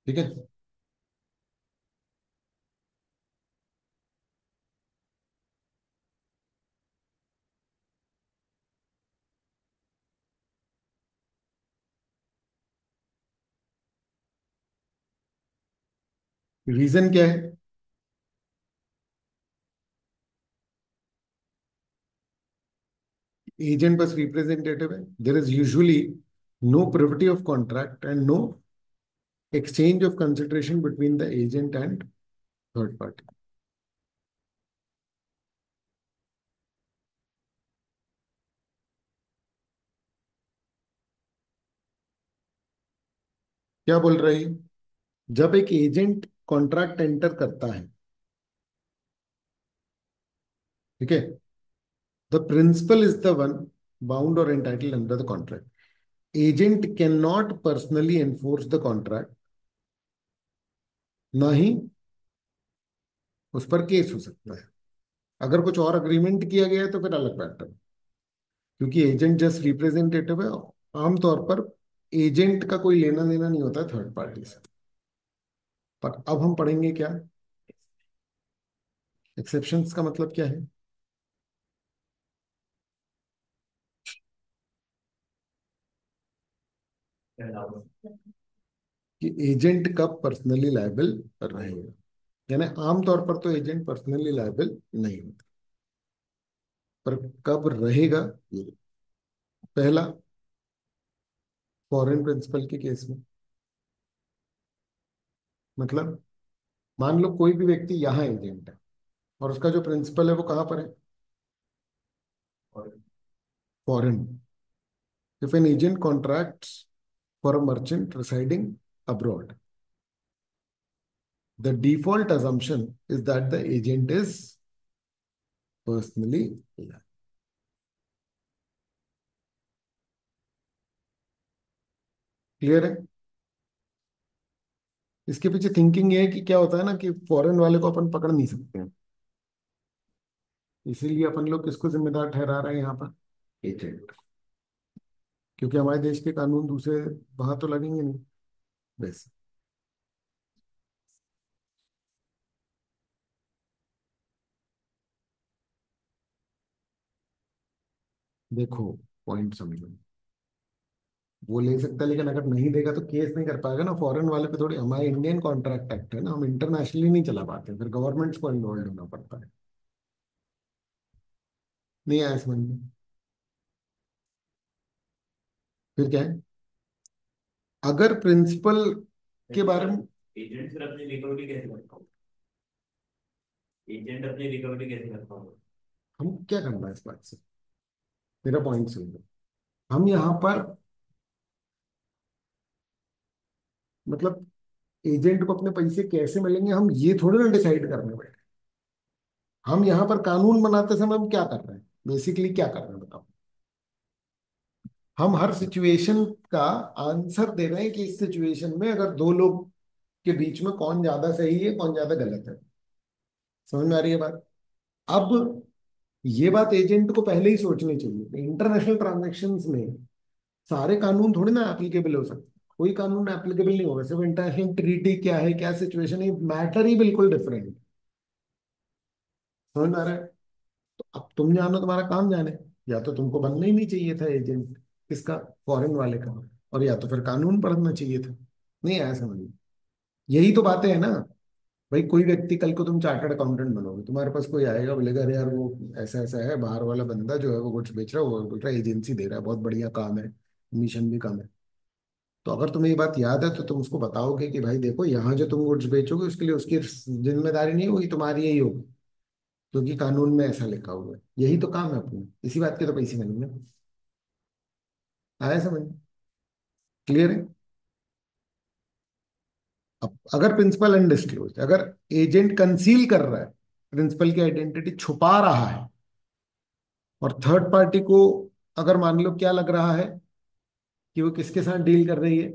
ठीक है? Reason क्या है? Agent बस representative है। There is usually no privity of contract and no exchange of consideration between the agent and third party. क्या बोल रही? जब एक एजेंट कॉन्ट्रैक्ट एंटर करता है, ठीक है, the principal is the one bound और entitled under the contract. Agent can not personally enforce the contract, ना ही उस पर केस हो सकता है। अगर कुछ और अग्रीमेंट किया गया है तो फिर अलग मैटर, क्योंकि एजेंट जस्ट रिप्रेजेंटेटिव है। आमतौर पर एजेंट का कोई लेना देना नहीं होता थर्ड पार्टी से। पर अब हम पढ़ेंगे क्या? एक्सेप्शंस का मतलब क्या है? कि एजेंट कब पर्सनली लायबल रहेगा। यानी आमतौर पर तो एजेंट पर्सनली लायबल नहीं होता, पर कब रहेगा ये। पहला, फॉरेन प्रिंसिपल के केस में, मतलब मान लो कोई भी व्यक्ति यहाँ एजेंट है और उसका जो प्रिंसिपल है वो कहाँ पर है, और foreign. If an agent contracts for a merchant residing abroad, the default assumption is that the agent is personally liable. Clear है। इसके पीछे थिंकिंग ये है कि क्या होता है ना कि फॉरेन वाले को अपन पकड़ नहीं सकते हैं, इसीलिए अपन लोग किसको जिम्मेदार ठहरा रहे हैं यहाँ पर, एजेंट। क्योंकि हमारे देश के कानून दूसरे वहां तो लगेंगे नहीं वैसे। देखो, पॉइंट समझो, वो ले सकता है लेकिन अगर नहीं देगा तो केस नहीं कर पाएगा ना फॉरेन वाले पे थोड़ी। हमारे इंडियन कॉन्ट्रैक्ट एक्ट है ना, हम इंटरनेशनली नहीं चला पाते, फिर गवर्नमेंट्स को इन्वॉल्व होना पड़ता है। नहीं आया समझ में। फिर क्या है, अगर प्रिंसिपल के लेकिन बारे सर, में, एजेंट फिर अपनी रिकवरी कैसे करता हूँ? एजेंट अपनी रिकवरी कैसे करता हूँ? हम क्या करना है इस बात से, मेरा पॉइंट सुन लो। हम यहाँ पर मतलब एजेंट को अपने पैसे कैसे मिलेंगे हम ये थोड़ी ना डिसाइड करने बैठे। हम यहाँ पर कानून बनाते समय हम क्या कर रहे हैं, बेसिकली क्या कर रहे हैं बताओ। हम हर सिचुएशन का आंसर दे रहे हैं कि इस सिचुएशन में अगर दो लोग के बीच में कौन ज्यादा सही है कौन ज्यादा गलत है। समझ में आ रही है बात। अब ये बात एजेंट को पहले ही सोचनी चाहिए। इंटरनेशनल ट्रांजैक्शंस में सारे कानून थोड़ी ना एप्लीकेबल हो सकते, कोई कानून एप्लीकेबल नहीं होगा। सिर्फ इंटरनेशनल ट्रीटी क्या है, क्या सिचुएशन है, मैटर ही बिल्कुल डिफरेंट। समझ में आ रहा है। तो अब तुम जानो, तुम्हारा काम जाने। या तो तुमको बनना ही नहीं चाहिए था एजेंट, किसका, फॉरेन वाले का। और या तो फिर कानून पढ़ना चाहिए था। नहीं आया समझ में। यही तो बातें है ना। भाई कोई व्यक्ति, कल को तुम चार्टर्ड अकाउंटेंट बनोगे, तुम्हारे पास कोई आएगा बोलेगा अरे यार वो ऐसा ऐसा है, बाहर वाला बंदा जो है वो कुछ बेच रहा है, वो बोल रहा है एजेंसी दे रहा है, बहुत बढ़िया काम है, कमीशन भी कम है। तो अगर तुम्हें ये बात याद है तो तुम उसको बताओगे कि भाई देखो यहाँ जो तुम गुड्स बेचोगे उसके लिए उसकी जिम्मेदारी नहीं होगी, तुम्हारी यही होगी, क्योंकि कानून में ऐसा लिखा हुआ है। यही तो काम है अपना, इसी बात के तो पैसे बनेंगे। आया समझ। क्लियर है। अब अगर प्रिंसिपल अनडिस्क्लोज, अगर एजेंट कंसील कर रहा है, प्रिंसिपल की आइडेंटिटी छुपा रहा है, और थर्ड पार्टी को अगर मान लो क्या लग रहा है कि वो किसके साथ डील कर रही है,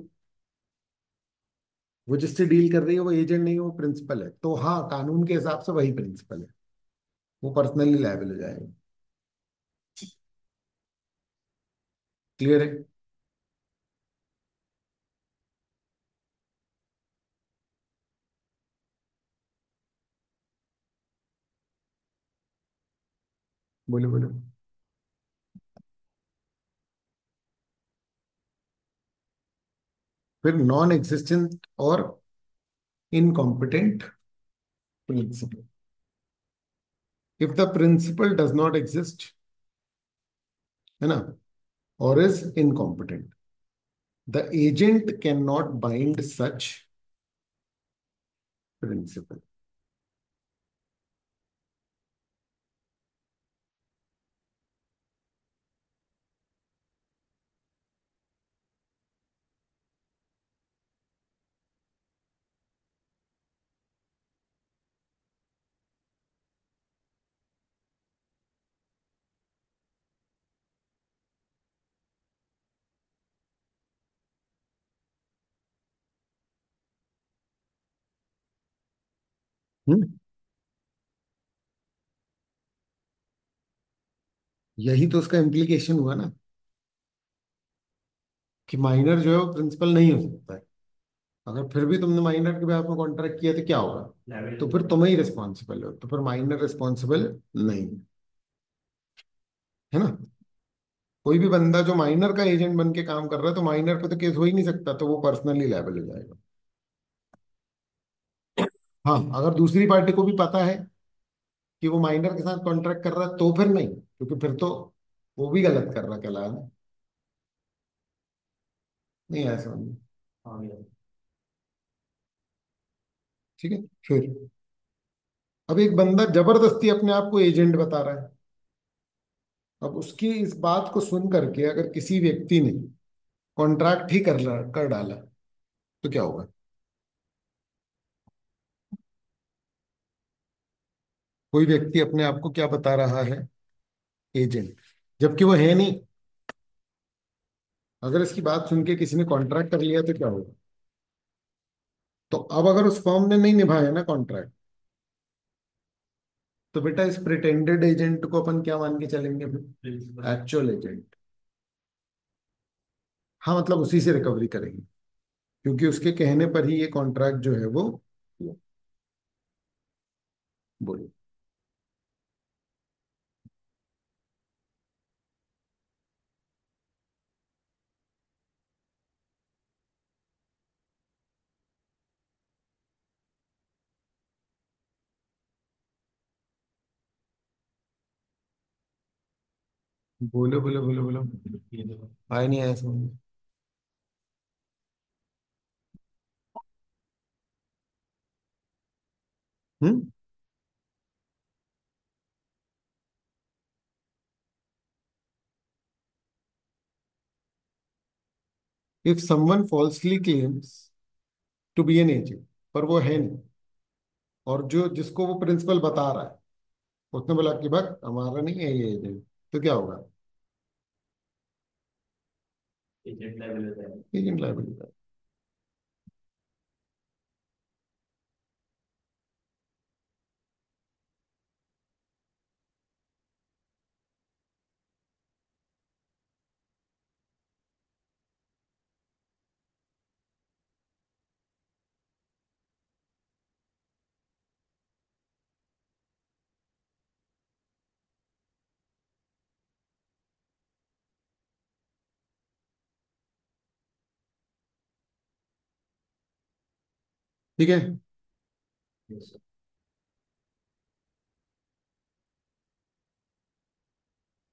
वो जिससे डील कर रही है वो एजेंट नहीं है, वो प्रिंसिपल है, तो हाँ कानून के हिसाब से वही प्रिंसिपल है, वो पर्सनली लायबल हो जाएगा। क्लियर है। बोलो बोलो। फिर नॉन एग्जिस्टेंट और incompetent principal. If the principal does not exist, है ना, और is incompetent, the agent can not bind such principal. यही तो उसका इम्प्लीकेशन हुआ ना, कि माइनर जो है वो प्रिंसिपल नहीं हो सकता है। अगर फिर भी तुमने माइनर के बेहाफ में कॉन्ट्रैक्ट किया तो क्या होगा, तो फिर तुम ही रिस्पॉन्सिबल हो, तो फिर माइनर रिस्पॉन्सिबल नहीं, है ना। कोई भी बंदा जो माइनर का एजेंट बन के काम कर रहा है तो माइनर पे तो केस हो ही नहीं सकता, तो वो पर्सनली लायबल हो जाएगा। हाँ, अगर दूसरी पार्टी को भी पता है कि वो माइनर के साथ कॉन्ट्रैक्ट कर रहा है तो फिर नहीं, क्योंकि फिर तो वो भी गलत कर रहा कहला ना। नहीं ऐसा नहीं। हाँ भैया। ठीक है। फिर अब एक बंदा जबरदस्ती अपने आप को एजेंट बता रहा है। अब उसकी इस बात को सुन करके अगर किसी व्यक्ति ने कॉन्ट्रैक्ट ही कर डाला तो क्या होगा? कोई व्यक्ति अपने आप को क्या बता रहा है? एजेंट, जबकि वो है नहीं। अगर इसकी बात सुन के किसी ने कॉन्ट्रैक्ट कर लिया तो क्या होगा? तो अब अगर उस फर्म ने नहीं निभाया ना कॉन्ट्रैक्ट, तो बेटा इस प्रिटेंडेड एजेंट को अपन क्या मान के चलेंगे फिर? प्रिंसिपल। Actual agent. हाँ, मतलब उसी से रिकवरी करेंगे, क्योंकि उसके कहने पर ही ये कॉन्ट्रैक्ट जो है वो। बोलो। बोलो बोलो बोलो बोलो। ये देखो। आया नहीं आया समझ में? Hmm. If someone falsely claims to be an agent, पर वो है नहीं, और जो जिसको वो प्रिंसिपल बता रहा है उसने बोला कि भाई हमारा नहीं है ये एजेंट, तो क्या होगा? एजेंट लेवल होता है। Agent liability. ठीक है। Yes, sir.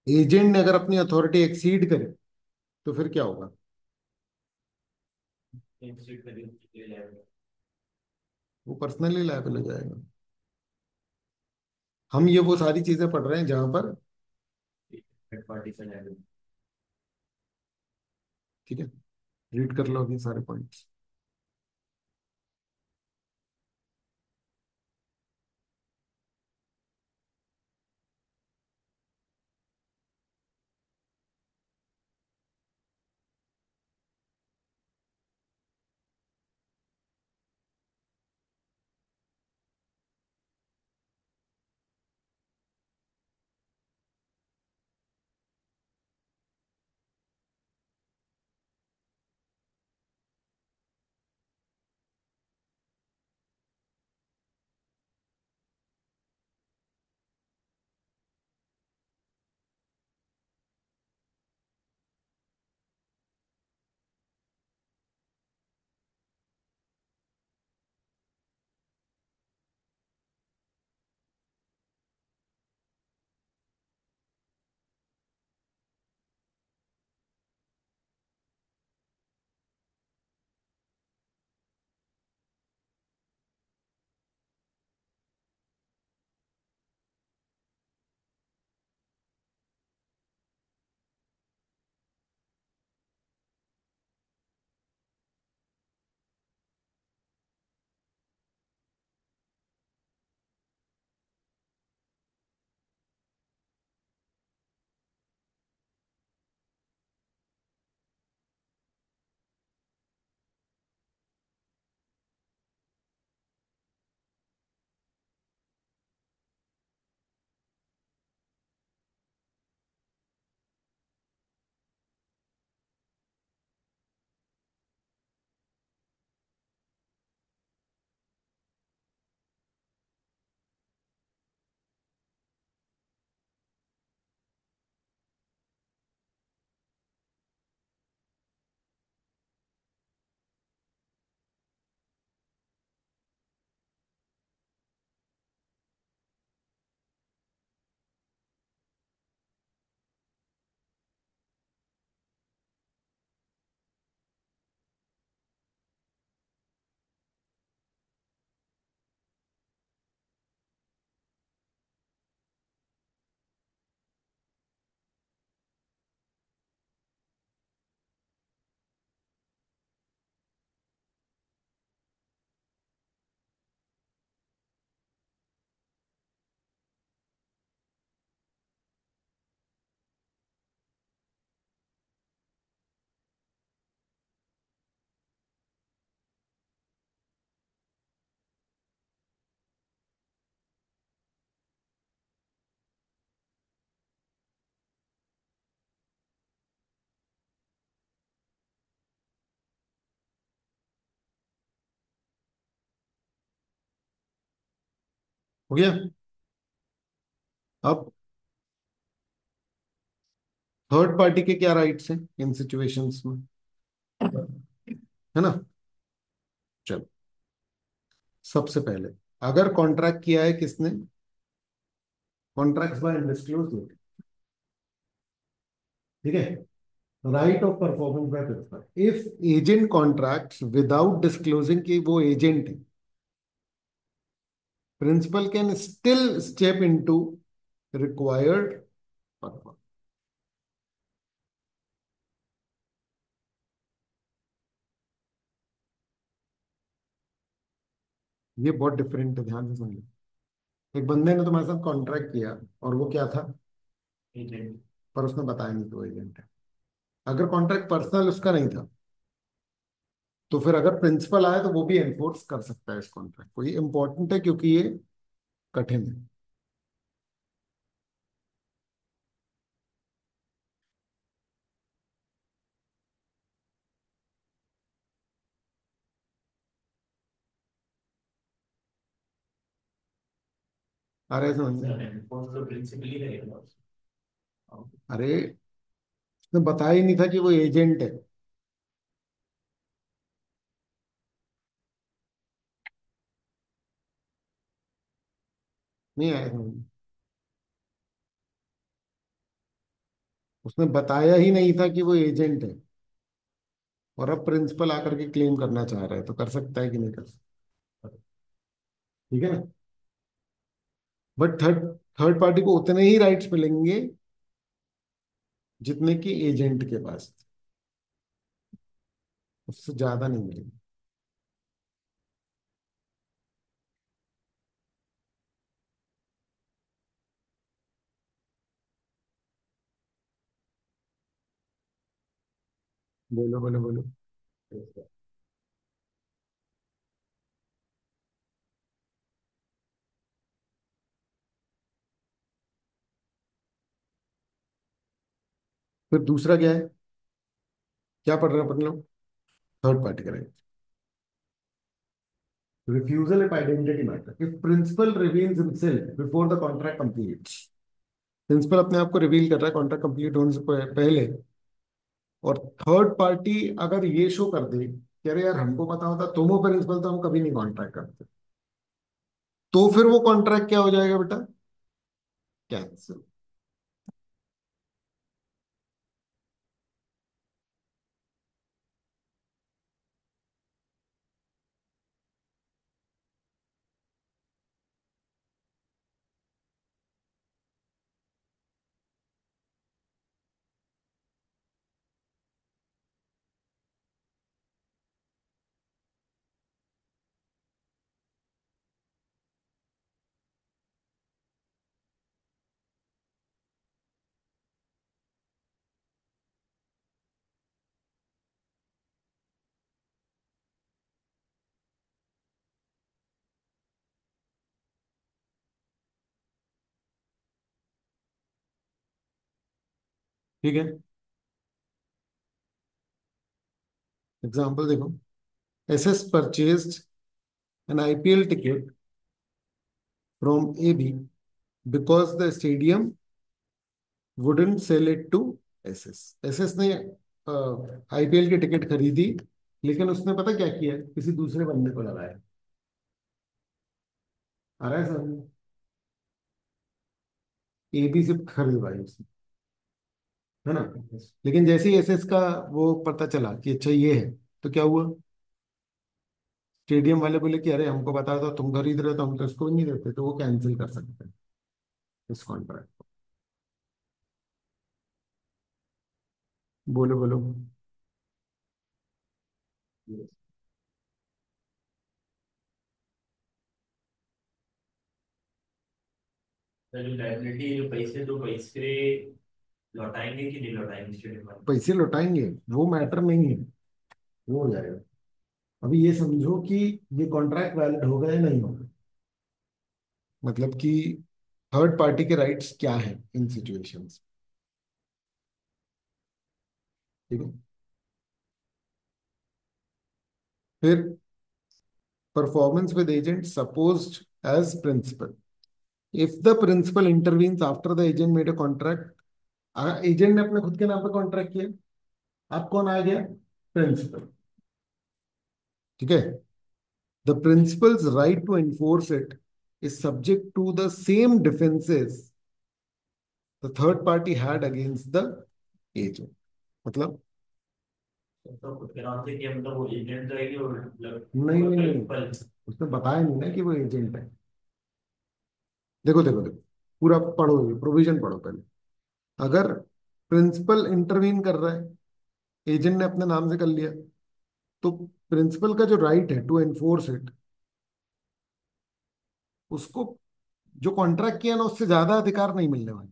एजेंट ने अगर अपनी अथॉरिटी एक्सीड करे तो फिर क्या होगा? इंस्टीट्यूट का भी लेवल। वो पर्सनली लायबल हो जाएगा। हम ये वो सारी चीजें पढ़ रहे हैं जहां पर। थर्ड पार्टी का लेवल। ठीक है, रीड कर लो अभी सारे पॉइंट्स। हो गया। अब थर्ड पार्टी के क्या राइट्स हैं इन सिचुएशंस में, है ना। चलो, सबसे पहले, अगर कॉन्ट्रैक्ट किया है किसने, कॉन्ट्रैक्ट्स बाय अनडिस्क्लोज्ड लिमिट, ठीक है। Right of performance by principal, if agent contracts without disclosing कि वो एजेंट है, principal can still step into required performance. ये बहुत डिफरेंट है, ध्यान से समझो। एक बंदे ने तुम्हारे साथ कॉन्ट्रैक्ट किया और वो क्या था, एजेंट। पर उसने बताया नहीं तो एजेंट है। अगर कॉन्ट्रैक्ट पर्सनल उसका नहीं था, तो फिर अगर प्रिंसिपल आए तो वो भी एनफोर्स कर सकता है इस कॉन्ट्रैक्ट को। ये इंपॉर्टेंट है क्योंकि ये कठिन है। अरे समझ में, सर एनफोर्स तो प्रिंसिपल ही रहेगा। अरे उसने बताया ही नहीं था कि वो एजेंट है। नहीं आया समझ में। उसने बताया ही नहीं था कि वो एजेंट है, और अब प्रिंसिपल आकर के क्लेम करना चाह रहा है, तो कर सकता है कि नहीं कर सकता, ठीक है ना। बट थर्ड थर्ड पार्टी को उतने ही राइट्स मिलेंगे जितने कि एजेंट के पास, उससे ज्यादा नहीं मिलेंगे। बोलो बोलो बोलो। फिर दूसरा क्या है, क्या पढ़ रहे हैं अपन लोग, थर्ड पार्टी का right. Refusal of identity matter, if principal reveals himself before the contract completes. Principal अपने आप को रिवील कर रहा है कॉन्ट्रैक्ट कंप्लीट होने से पहले, और थर्ड पार्टी अगर ये शो कर दे कि अरे यार हमको पता होता, तुम हो प्रिंसिपल तो हम कभी नहीं कॉन्ट्रैक्ट करते, तो फिर वो कॉन्ट्रैक्ट क्या हो जाएगा बेटा, कैंसिल। ठीक है, एग्जाम्पल देखो। SS purchased an IPL ticket from AB because the stadium wouldn't sell it to SS. SS ने आईपीएल की टिकट खरीदी, लेकिन उसने पता क्या किया, किसी दूसरे बंदे को लगाया। आ रहा है सर, एबी से खरीदवाई उसने, है ना। लेकिन जैसे ही एसएस का वो पता चला कि अच्छा ये है, तो क्या हुआ, स्टेडियम वाले बोले कि अरे हमको बता दो, तुम खरीद रहे हो तो हम तो इसको भी नहीं देते, तो वो कैंसिल कर सकते हैं इस कॉन्ट्रैक्ट को। बोलो बोलो। सर जो लाइबिलिटी जो पैसे तो पैसे लौटाएंगे कि नहीं लौटाएंगे स्टूडेंट वाले। पैसे लौटाएंगे, वो मैटर नहीं है, वो हो जाएगा। अभी ये समझो कि ये कॉन्ट्रैक्ट वैलिड होगा या नहीं होगा, मतलब कि थर्ड पार्टी के राइट्स क्या हैं इन सिचुएशंस, ठीक है। फिर performance with agent supposed as principal, if the principal intervenes after the agent made a contract, अगर एजेंट ने अपने खुद के नाम पर कॉन्ट्रैक्ट किया, आप कौन आ गया? प्रिंसिपल। ठीक है। The principal's right to enforce it is subject to the same defences the third party had against the agent. मतलब तो खुद के नाम से किया मतलब वो एजेंट रहेगी और मतलब नहीं वो नहीं नहीं, प्रिंसिपल। उसने बताया नहीं ना कि वो एजेंट है। देखो देखो देखो, पूरा पढ़ो, ये प्रोविजन पढ़ो पहले। अगर प्रिंसिपल इंटरवीन कर रहा है, एजेंट ने अपने नाम से कर लिया, तो प्रिंसिपल का जो राइट है टू एनफोर्स इट, उसको जो कॉन्ट्रैक्ट किया ना उससे ज्यादा अधिकार नहीं मिलने वाले।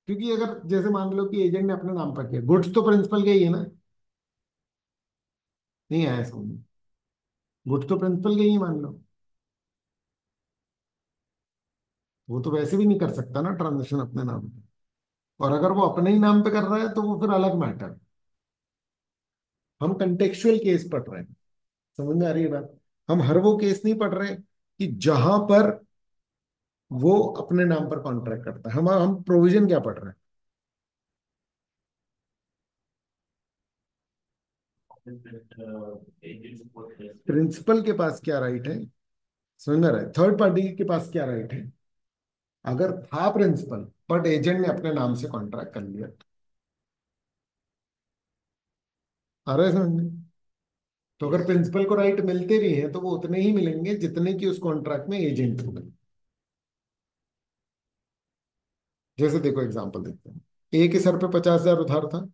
क्योंकि अगर जैसे मान लो कि एजेंट ने अपने नाम पर किया, गुड्स तो प्रिंसिपल के ही है ना। नहीं आया समझ में? गुड्स तो प्रिंसिपल के ही मान लो। वो तो वैसे भी नहीं कर सकता ना ट्रांजेक्शन अपने नाम पे। और अगर वो अपने ही नाम पे कर रहा है तो वो फिर अलग मैटर। हम कंटेक्चुअल केस पढ़ रहे हैं, समझ में आ रही है बात? हम हर वो केस नहीं पढ़ रहे कि जहां पर वो अपने नाम पर कॉन्ट्रैक्ट करता है। हम प्रोविजन क्या पढ़ रहे हैं? एजेंट सपोर्ट है। प्रिंसिपल के पास क्या राइट है, समझ में आ रहा है? थर्ड पार्टी के पास क्या राइट है? अगर था प्रिंसिपल बट एजेंट ने अपने नाम से कॉन्ट्रैक्ट कर लिया, आ रहा है समझ में? तो अगर यस। प्रिंसिपल को राइट मिलते भी हैं तो वो उतने ही मिलेंगे जितने की उस कॉन्ट्रैक्ट में एजेंट को मिले। जैसे देखो एग्जांपल देखते हैं। ए के सर पे 50,000 उधार था,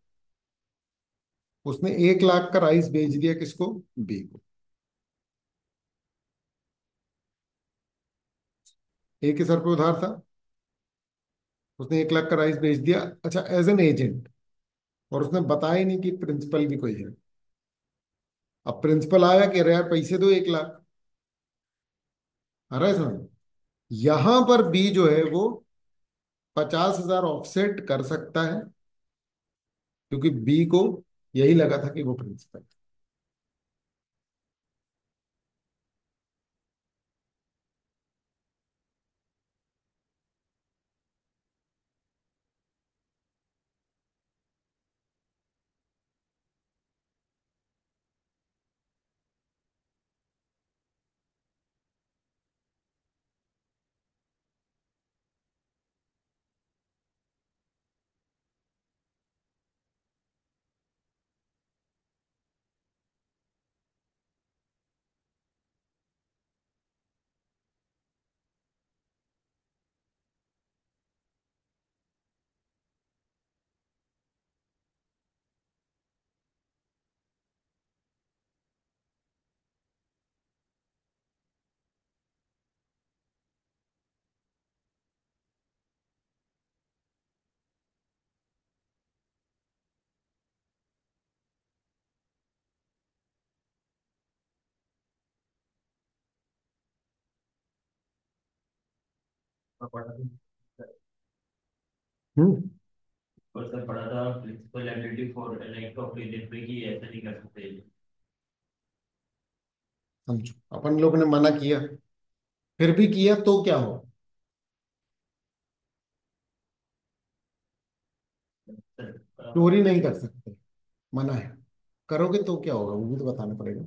उसने 1 लाख का राइस बेच दिया किसको? बी को। ए के सर पे उधार था, उसने 1 लाख का राइस बेच दिया, अच्छा एज एन एजेंट। और उसने बताया ही नहीं कि प्रिंसिपल भी कोई है। अब प्रिंसिपल आया कि अरे यार पैसे दो 1 लाख। आ रहा है समझ? यहां पर बी जो है वो 50,000 ऑफसेट कर सकता है, क्योंकि बी को यही लगा था कि वो प्रिंसिपल। मैं पढ़ा था। हम्म। और सर पढ़ा था principal ability for like of agent पे कि ऐसा नहीं कर सकते। समझो, अपन लोग ने मना किया, फिर भी किया तो क्या हो? सर चोरी नहीं कर सकते, मना है। करोगे तो क्या होगा वो भी तो बताना पड़ेगा।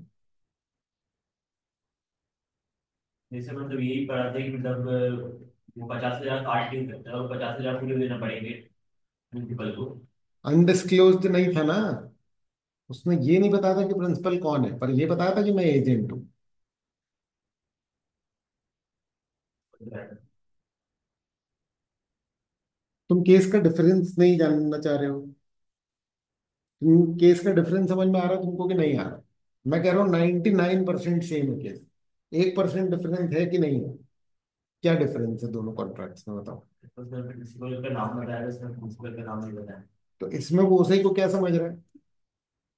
जैसे मतलब यही पढ़ा था कि मतलब वो 50,000 काट नहीं सकता और 50,000 पूरे देना पड़ेंगे प्रिंसिपल को। अनडिस्क्लोज्ड नहीं था ना, उसने ये नहीं बताया था कि प्रिंसिपल कौन है, पर ये बताया था कि मैं एजेंट हूँ। तुम केस का डिफरेंस नहीं जानना चाह रहे हो? तुम केस का डिफरेंस समझ में आ रहा है तुमको कि नहीं आ रहा? मैं कह रहा हूँ 99% सेम है केस। 1% डिफरेंस है कि नहीं है? क्या डिफरेंस है दोनों कॉन्ट्रैक्ट्स में, बताओ? तो सर प्रिंसिपल का नाम बताया था, इसमें प्रिंसिपल का नाम नहीं बताया। तो इसमें वो उसी को क्या समझ रहा है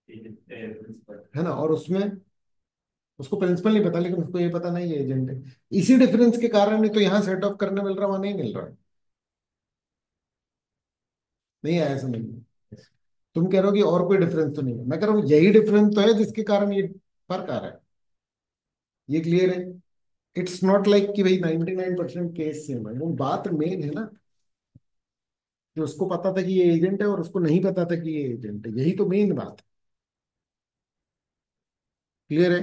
प्रिंसिपल। है ना? और उसमें उसको प्रिंसिपल नहीं पता, लेकिन उसको ये पता नहीं है एजेंट है। इसी डिफरेंस के कारण नहीं तो यहाँ सेट ऑफ करने मिल रहा, वहां नहीं मिल रहा। नहीं आया समझ में? तुम कह रहे हो कि और कोई डिफरेंस तो नहीं है, मैं कह रहा हूँ यही डिफरेंस तो है जिसके कारण ये फर्क आ रहा है। ये क्लियर है? इट्स नॉट लाइक कि भाई 99% केस सेम है, वो बात मेन है ना, कि उसको पता था कि ये एजेंट है और उसको नहीं पता था कि ये एजेंट है, यही तो मेन बात है। क्लियर है?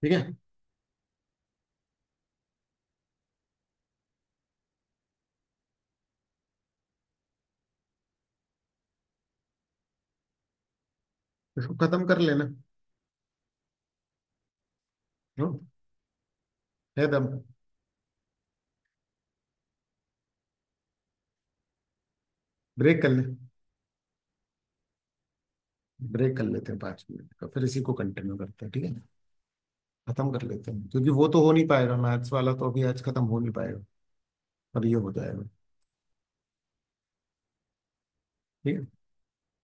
ठीक है, इसको खत्म कर लेना। नो, है दम। ब्रेक कर ले, ब्रेक कर लेते हैं 5 मिनट का, फिर इसी को कंटिन्यू करते हैं, ठीक है। खत्म कर लेते हैं, क्योंकि वो तो हो नहीं पाएगा, मैथ्स वाला तो अभी आज खत्म हो नहीं पाएगा, और ये हो जाएगा। ठीक है।